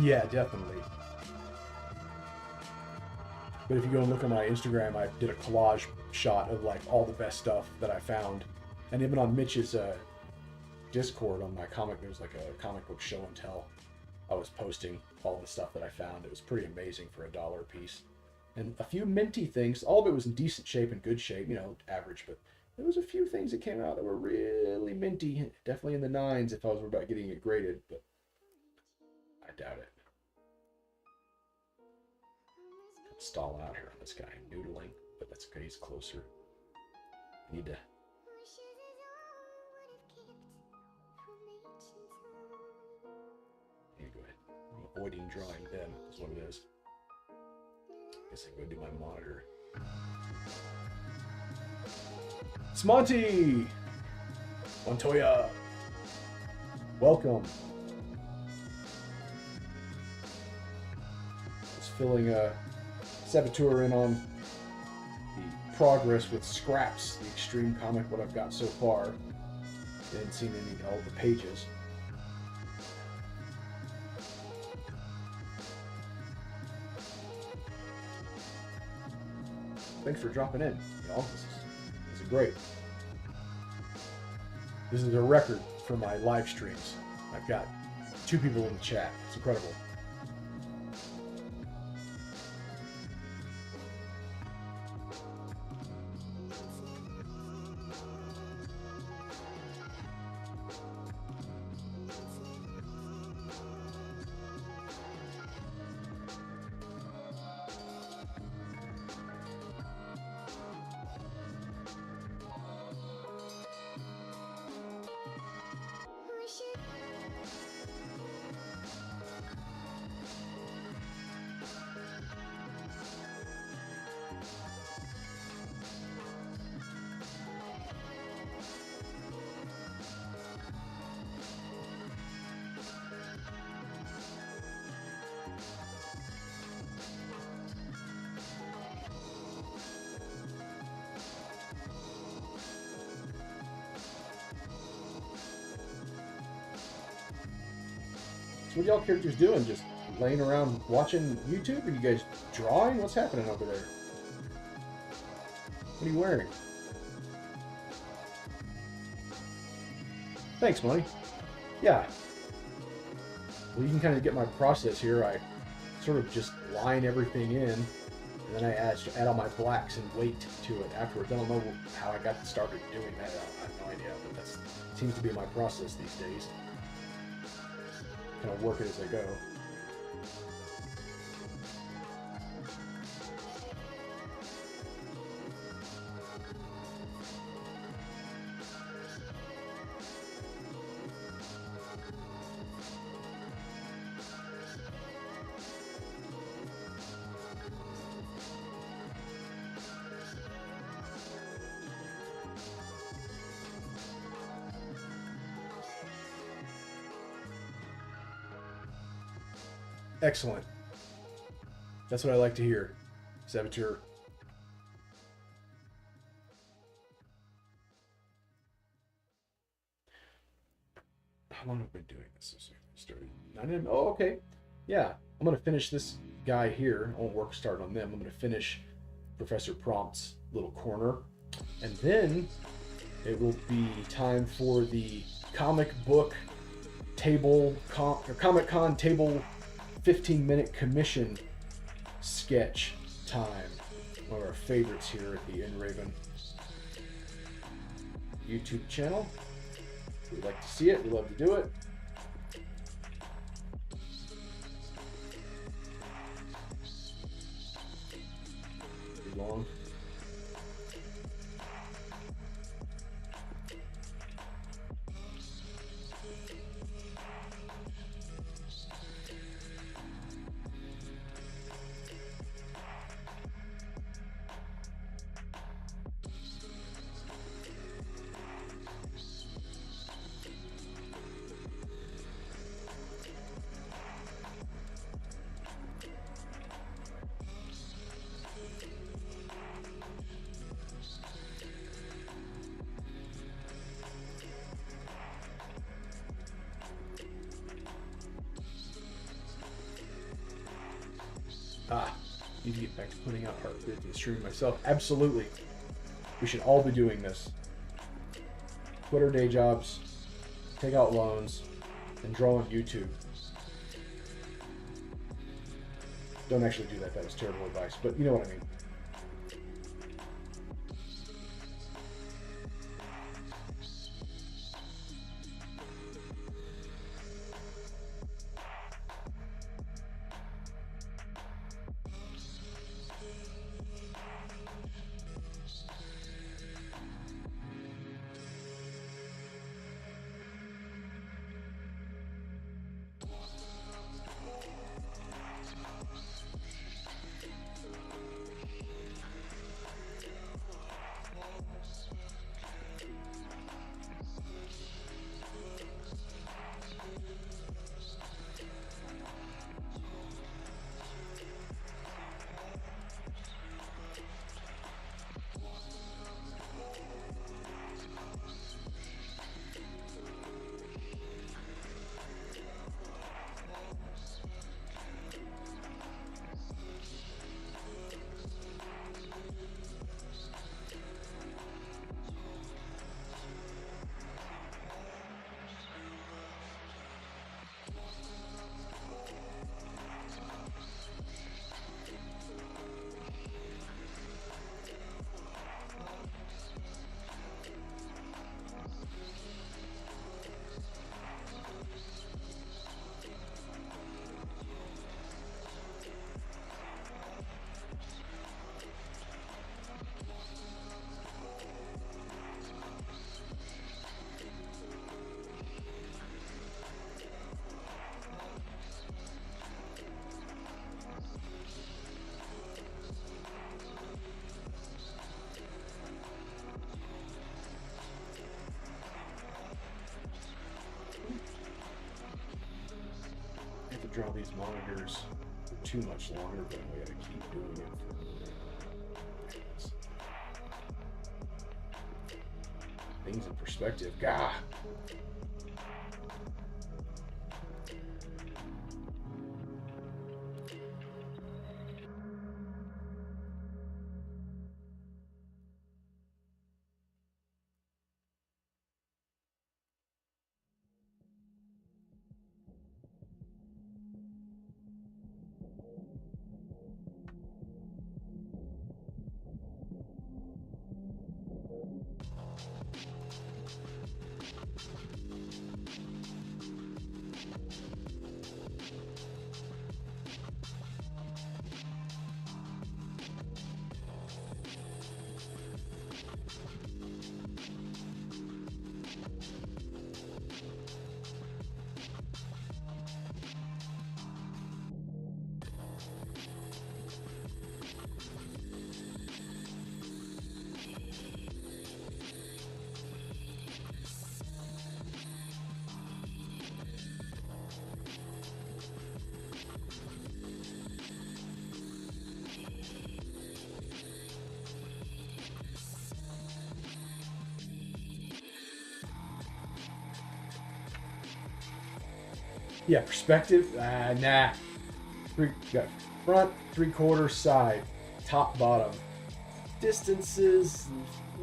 Yeah, definitely. But if you go and look on my Instagram, I did a collage shot of like all the best stuff that I found. And even on Mitch's Discord on my comic, there was like a comic book show and tell. I was posting all the stuff that I found. It was pretty amazing for $1 a piece. And a few minty things. All of it was in decent shape and good shape, you know, average. But there was a few things that came out that were really minty. Definitely in the 9s if I was worried about getting it graded. But I doubt it. Stall out here on this guy noodling, but that's okay, he's closer. Need to. Here, go ahead. I'm avoiding drawing them, is what it is. Guess I can go do my monitor. It's Monty! Montoya! Welcome. Just filling a Saboteur in on the progress with Scraps, the extreme comic, what I've got so far. Didn't see all the pages. Thanks for dropping in, y'all. This is great. This is a record for my live streams. I've got 2 people in the chat. It's incredible. So what y'all characters doing? Just laying around watching YouTube? Are you guys drawing? What's happening over there? What are you wearing? Thanks, Money. Yeah. Well, you can kind of get my process here. I sort of just line everything in, and then I add all my blacks and weight to it afterwards. I don't know how I got started doing that. I have no idea, but that seems to be my process these days. Kind of work it as I go. Excellent. That's what I like to hear. Saboteur. How long have I been doing this? Started 9 a.m. Oh, okay. Yeah, I'm going to finish this guy here. I won't work start on them. I'm going to finish Professor Prompt's little corner. And then it will be time for the comic book table, Comic Con table 15-minute commission sketch time. One of our favorites here at the Endraven YouTube channel. We'd like to see it. We love to do it. Pretty long. need to get back to putting out art videos, streaming myself. Absolutely. We should all be doing this. Quit our day jobs, take out loans, and draw on YouTube. Don't actually do that. That was terrible advice, but you know what I mean. I have to draw these monitors for too much longer, but I gotta keep doing it. Things in perspective. Gah! Yeah, perspective. Nah. Got front, 3/4, side, top, bottom. Distances.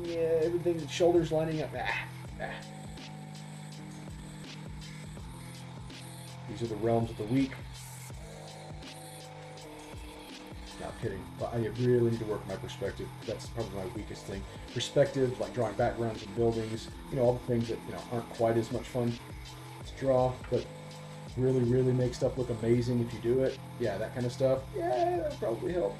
Yeah, everything. Shoulders lining up. These are the realms of the weak. Not kidding, but I really need to work my perspective. That's probably my weakest thing. Perspective, like drawing backgrounds and buildings. You know, all the things that aren't quite as much fun to draw, but really make stuff look amazing if you do it. Yeah, that kind of stuff. Yeah, that would probably help.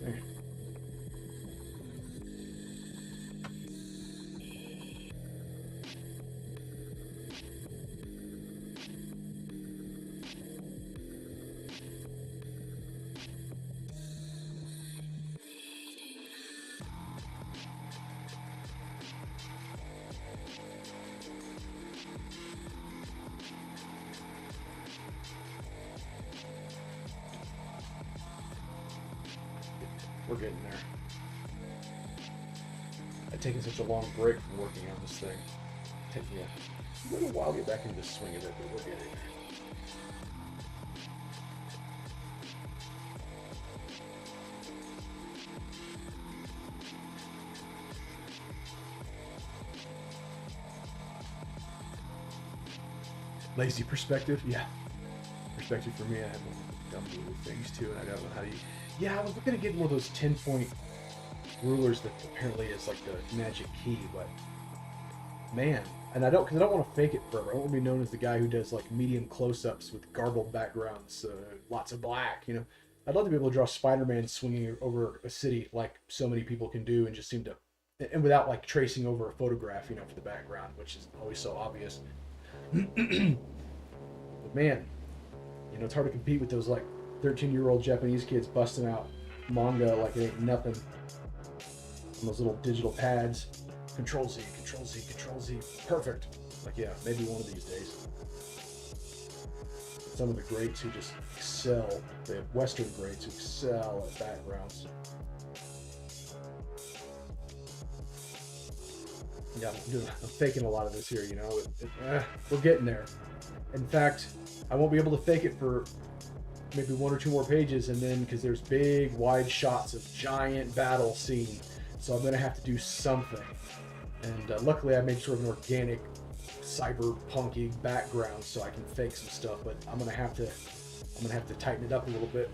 There. We're getting there. I've taken such a long break from working on this thing. It takes me a little while to get back into the swing of it, but we're getting there. Lazy perspective, yeah. Perspective for me, I have dumb little things too, and I don't know how to. Yeah, I was looking at getting one of those 10-point rulers that apparently is like the magic key, but man, and I don't want to fake it forever. I don't want to be known as the guy who does like medium close-ups with garbled backgrounds, lots of black. You know, I'd love to be able to draw Spider-Man swinging over a city like so many people can do, and just seem to, and without like tracing over a photograph, you know, for the background, which is always so obvious. But man, you know, it's hard to compete with those like 13-year-old Japanese kids busting out manga like it ain't nothing on those little digital pads. Control Z, Control Z, Control Z. Perfect. Like, yeah, maybe one of these days. Some of the greats who just excel, the Western greats who excel at backgrounds. Yeah, I'm faking a lot of this here, you know. We're getting there. In fact, I won't be able to fake it for maybe one or two more pages, and then because there's big, wide shots of giant battle scene, so I'm gonna have to do something. And luckily, I made sort of an organic, cyberpunky background, so I can fake some stuff. But I'm gonna have to tighten it up a little bit.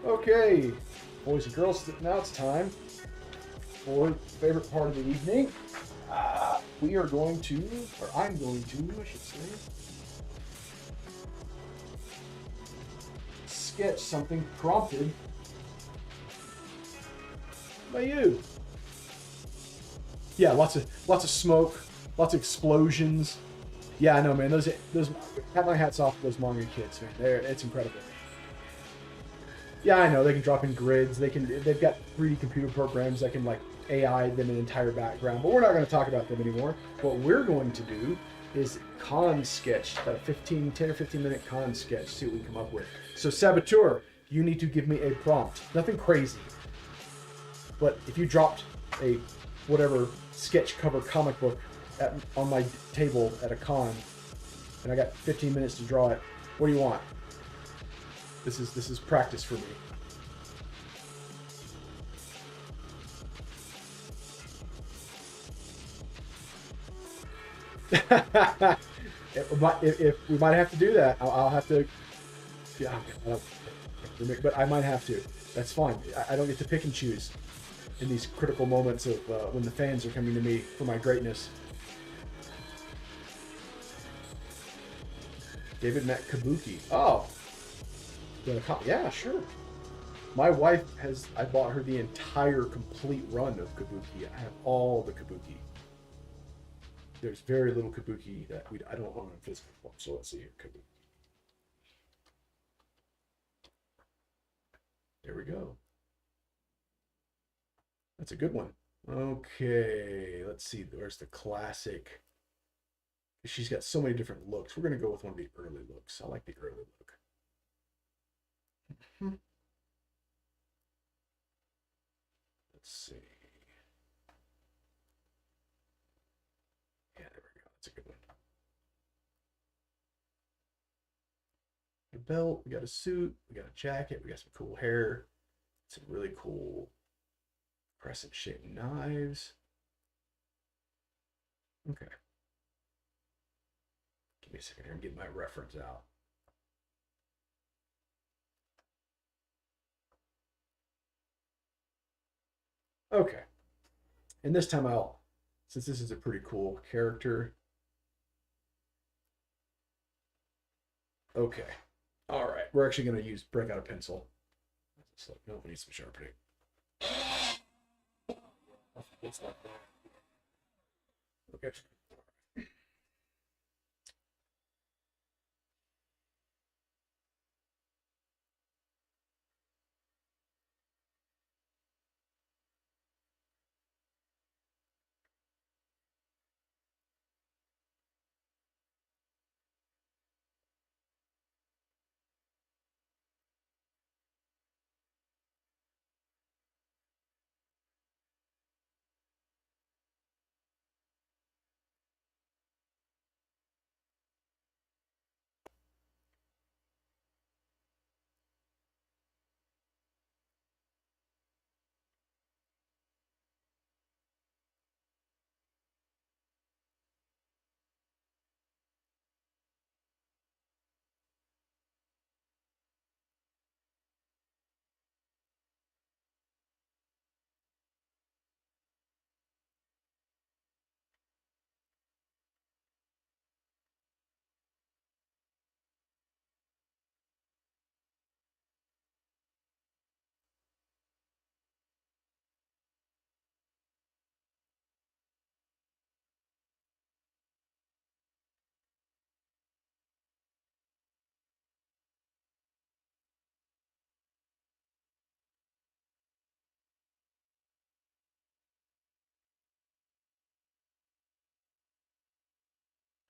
Okay, boys and girls, now it's time for the favorite part of the evening. We are going to, or I'm going to, I should say, sketch something prompted by you. Yeah, lots of smoke, lots of explosions. Yeah, I know, man. Those have my hats off to those manga kids, man. It's incredible. Yeah, I know. They can drop in grids. They've got 3D computer programs that can like AI them an entire background. But we're not going to talk about them anymore. What we're going to do is con sketch, a 10 or 15 minute con sketch. See what we come up with. So Saboteur, you need to give me a prompt. Nothing crazy. But if you dropped a whatever sketch cover comic book on my table at a con, and I got 15 minutes to draw it, what do you want? This is practice for me. if we might have to do that, I'll have to. Yeah, but I might have to. That's fine. I don't get to pick and choose in these critical moments of when the fans are coming to me for my greatness. David met Kabuki. Oh, yeah, sure. My wife I bought her the entire complete run of Kabuki. I have all the Kabuki. There's very little Kabuki that I don't own in physical form. So let's see here, Kabuki. There we go. That's a good one. Okay, let's see. Where's the classic? She's got so many different looks. We're gonna go with one of the early looks. I like the early look. Let's see. Yeah, there we go. That's a good one. A belt. We got a suit. We got a jacket. We got some cool hair. Some really cool crescent-shaped knives. Okay. Give me a second here. I'm getting my reference out. Okay. And this time since this is a pretty cool character. Okay. All right. We're actually going to break out a pencil. No, we need some sharpening. Okay.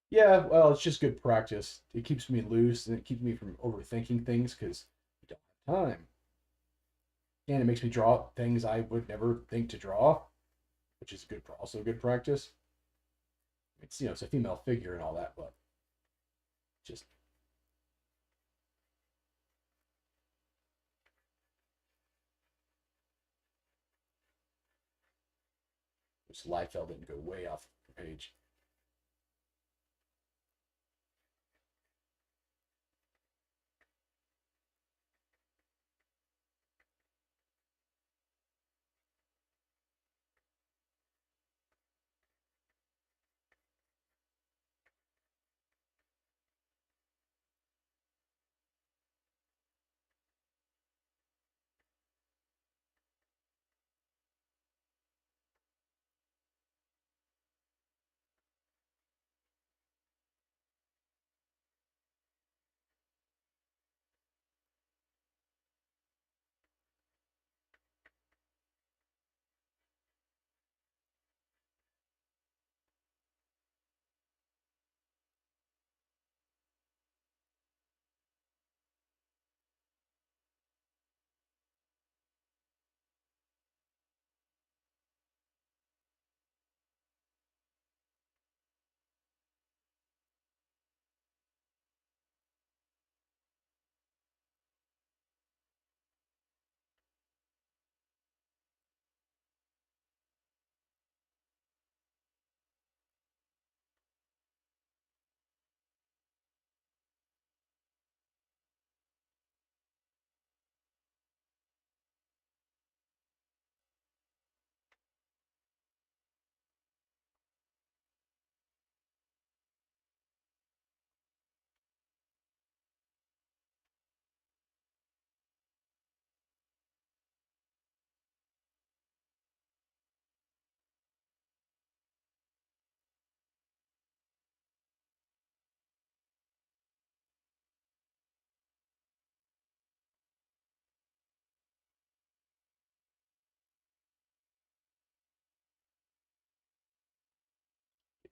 Yeah, well, it's just good practice. It keeps me loose and it keeps me from overthinking things because I don't have time. And it makes me draw things I would never think to draw, which is good, also good practice. It's it's a female figure and all that, but just this Liefeld didn't go way off the page.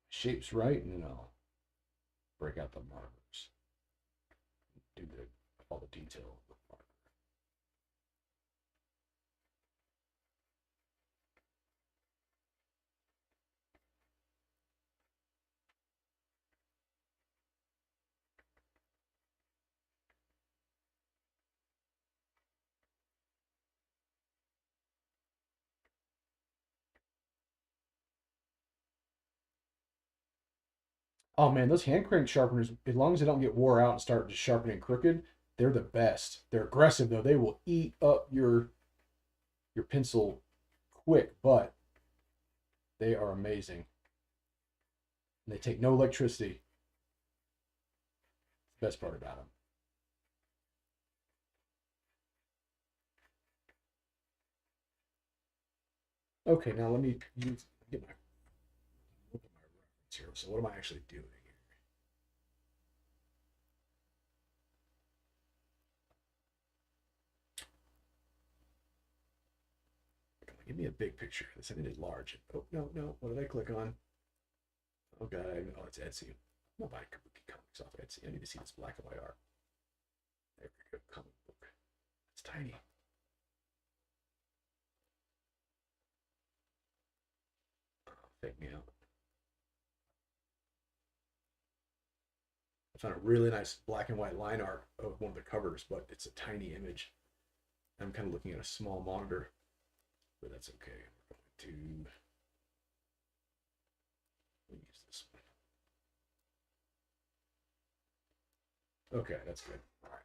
Shapes right, and then I'll break out the markers. Do the all the detail with markers. Oh man, those hand crank sharpeners, as long as they don't get wore out and start just sharpening crooked, they're the best. They're aggressive though. They will eat up your pencil quick, but they are amazing. And they take no electricity. Best part about them. Okay, now let me get my look at my reference here. So what am I actually doing here? Give me a big picture. This I needed large. Oh no, no. What did I click on? Oh god, oh it's Etsy. I'm not buying comics off Etsy. I need to see this black and white art. There we go. Comic book. It's tiny. Oh, fake me out. I found a really nice black and white line art of one of the covers, but it's a tiny image. I'm kind of looking at a small monitor, but that's okay. We're going to use this one. Okay, that's good. All right.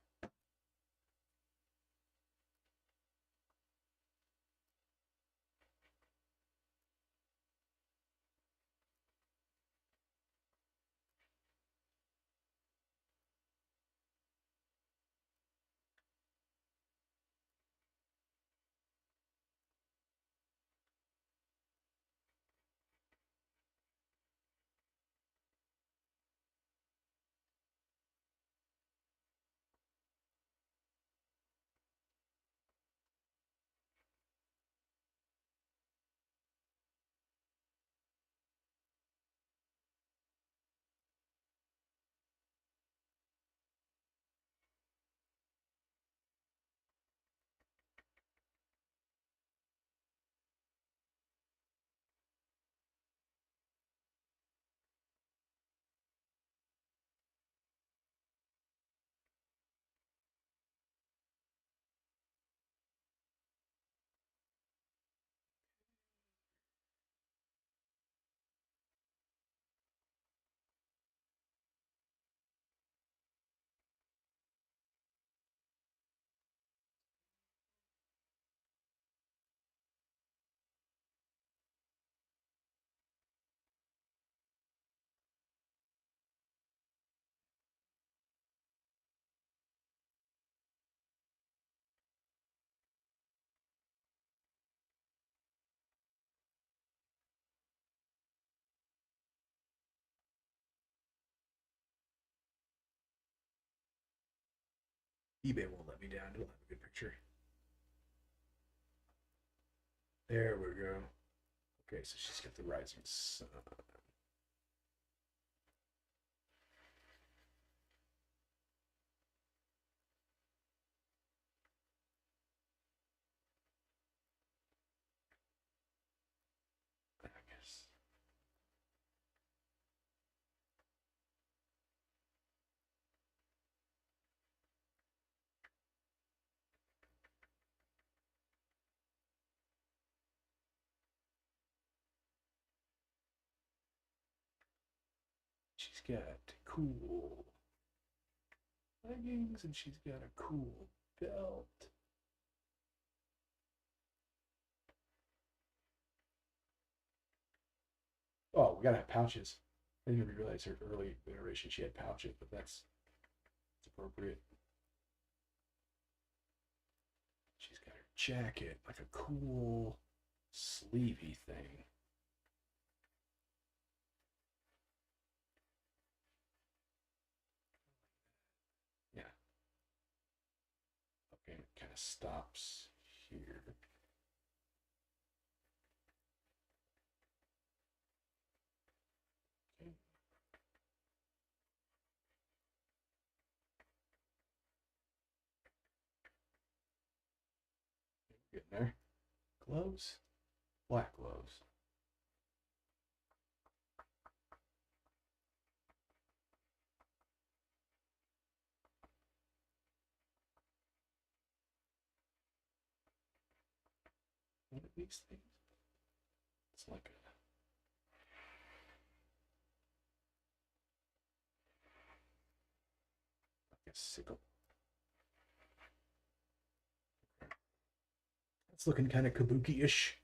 eBay won't let me down. It'll have a good picture. There we go. Okay, so she's got the rising sun. I guess. She's got cool leggings and she's got a cool belt. Oh, we gotta have pouches. I didn't even realize her early iteration she had pouches, but that's appropriate. She's got her jacket, like a cool sleevey thing. Yeah. Okay, it kind of stops here. Okay. Getting there. Gloves, black gloves. What are these things? It's like a sickle. It's looking kind of kabuki-ish.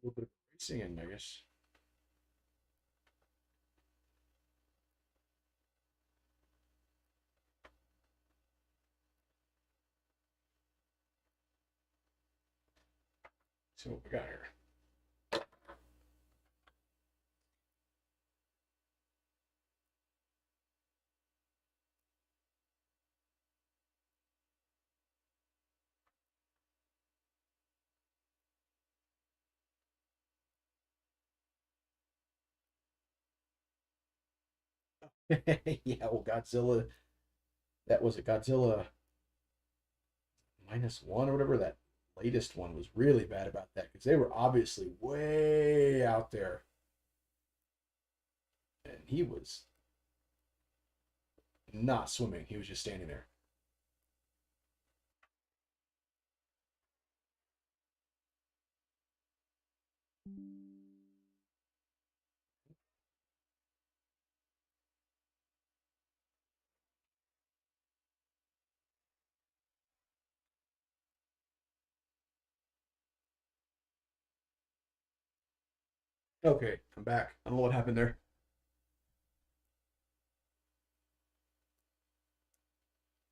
little bit of racing, I guess. See what we got here. Yeah, well, Godzilla. That was a Godzilla -1 or whatever. That latest one was really bad about that because they were obviously way out there, and he was not swimming. He was just standing there. Okay, I'm back. I don't know what happened there.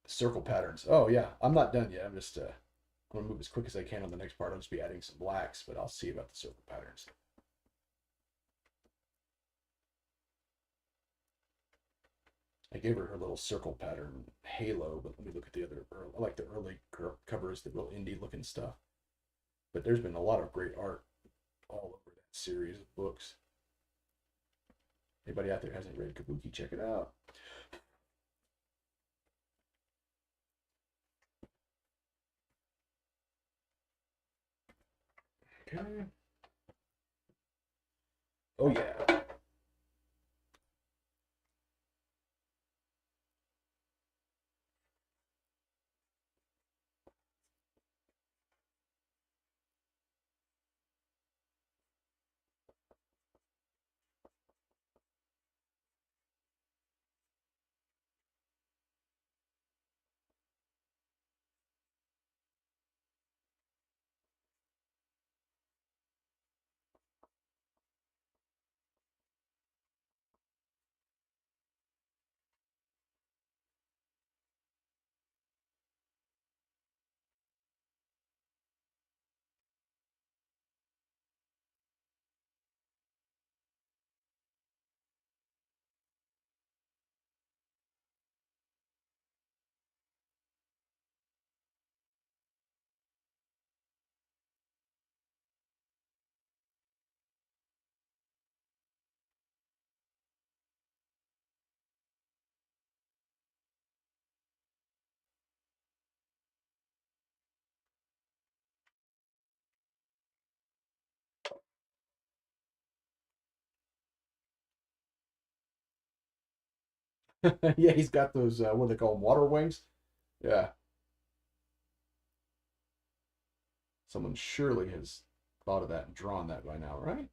Circle patterns. Oh yeah, I'm not done yet. I'm gonna move as quick as I can on the next part. I'll just be adding some blacks, but I'll see about the circle patterns. I gave her little circle pattern halo, but let me look at the other. I like the early covers, the real indie looking stuff. But there's been a lot of great art all over that series of books. Anybody out there hasn't read Kabuki, check it out. Okay. Oh yeah. Yeah, he's got those what do they call them, water wings? Yeah. Someone surely has thought of that and drawn that by now, right?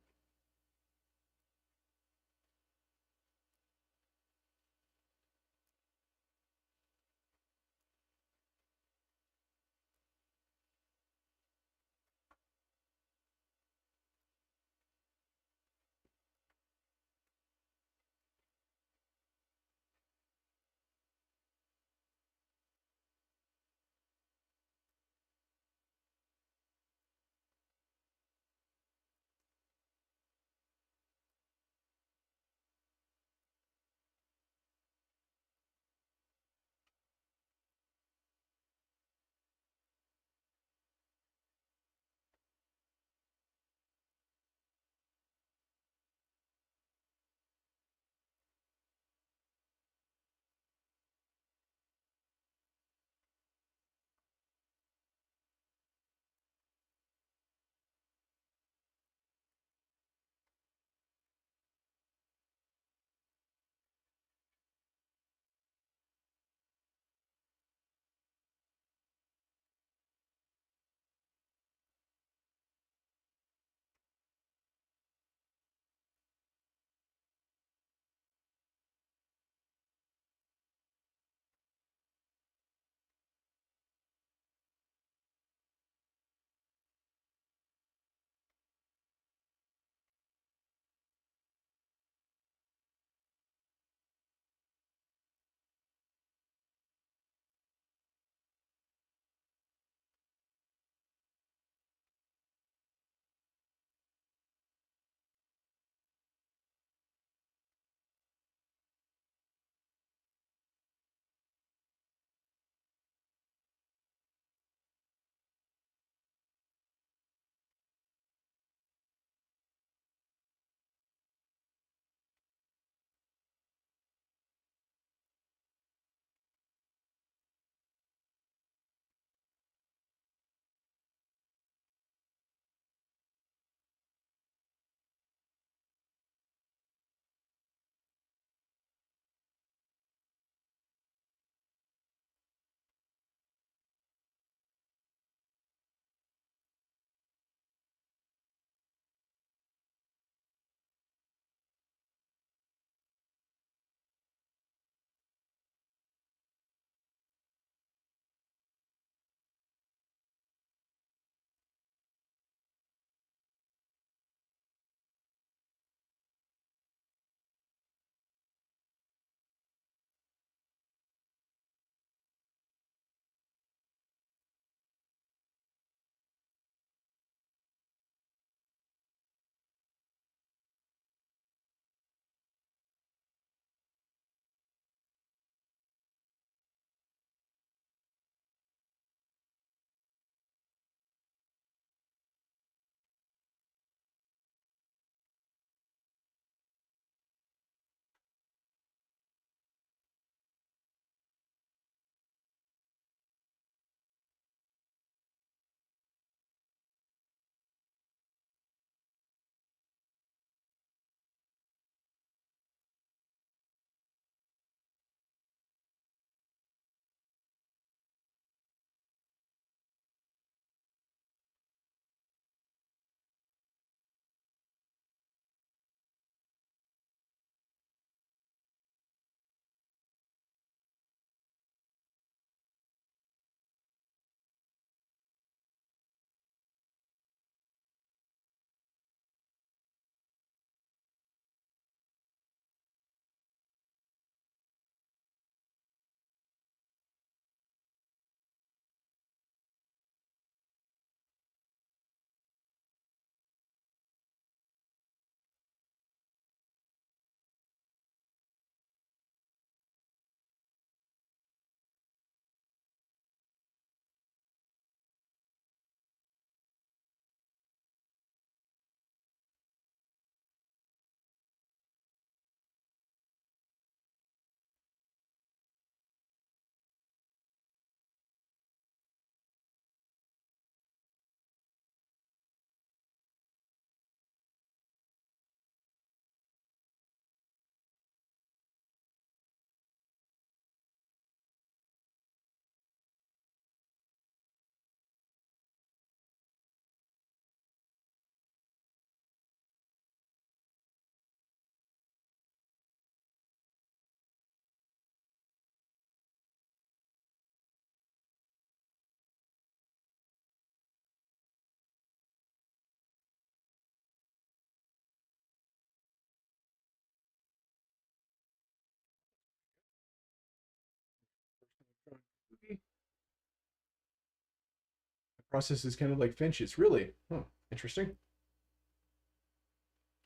Process is kind of like Finch's, really. Huh, interesting.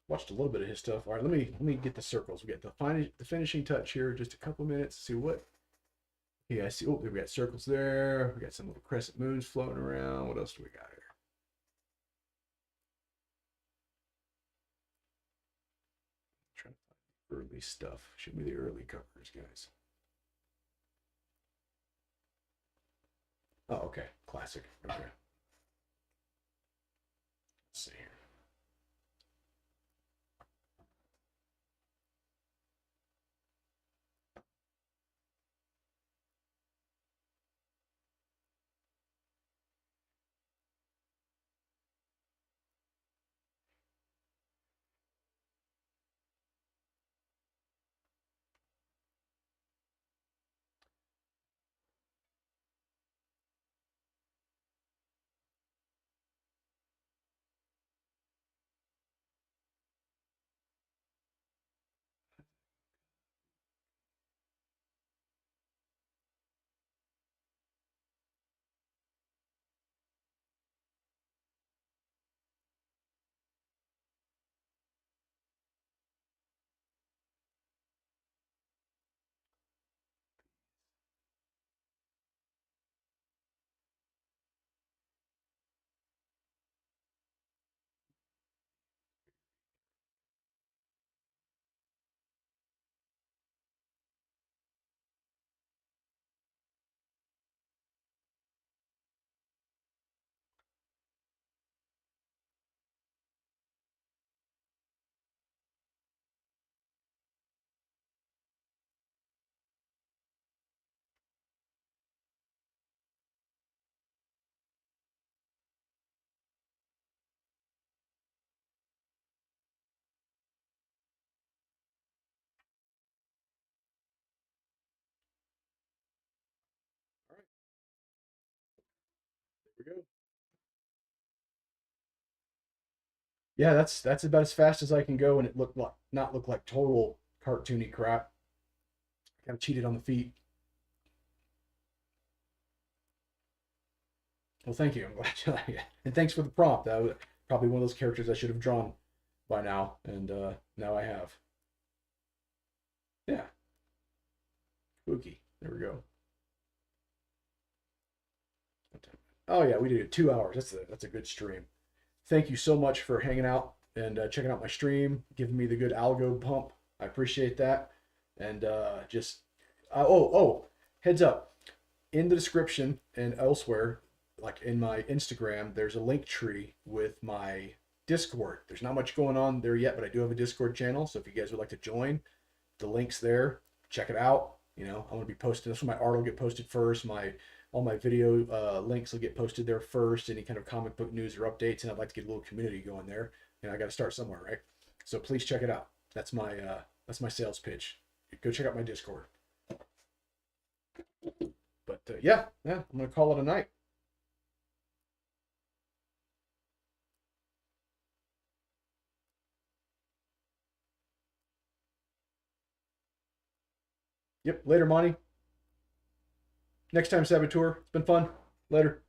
Watched a little bit of his stuff. All right, let me get the circles. We get the finishing touch here. Just a couple minutes. See what. Yeah, I see. Oh, we got circles there. We got some little crescent moons floating around. What else do we got here? Trying to find the early stuff. Show me the early covers, guys. Oh, okay. Classic. Okay. Let's see here. All right, there we go. Yeah, that's about as fast as I can go, and it looked like not look like total cartoony crap. Kind of cheated on the feet. Well, thank you. I'm glad you like it, and thanks for the prompt. That was probably one of those characters I should have drawn by now, and now I have. Yeah, spooky. There we go. Oh yeah, we did it 2 hours. That's a good stream. Thank you so much for hanging out and checking out my stream, giving me the good algo pump. I appreciate that. And just heads up, in the description and elsewhere, like in my Instagram, there's a link tree with my Discord. There's not much going on there yet, but I do have a Discord channel. So if you guys would like to join, the link's there. Check it out. You know, I'm gonna be posting. That's when my art will get posted first. My all my video links will get posted there first. Any kind of comic book news or updates, and I'd like to get a little community going there. And I got to start somewhere, right? So please check it out. That's my sales pitch. Go check out my Discord. But yeah, I'm gonna call it a night. Yep. Later, Monty. Next time, Saboteur. It's been fun. Later.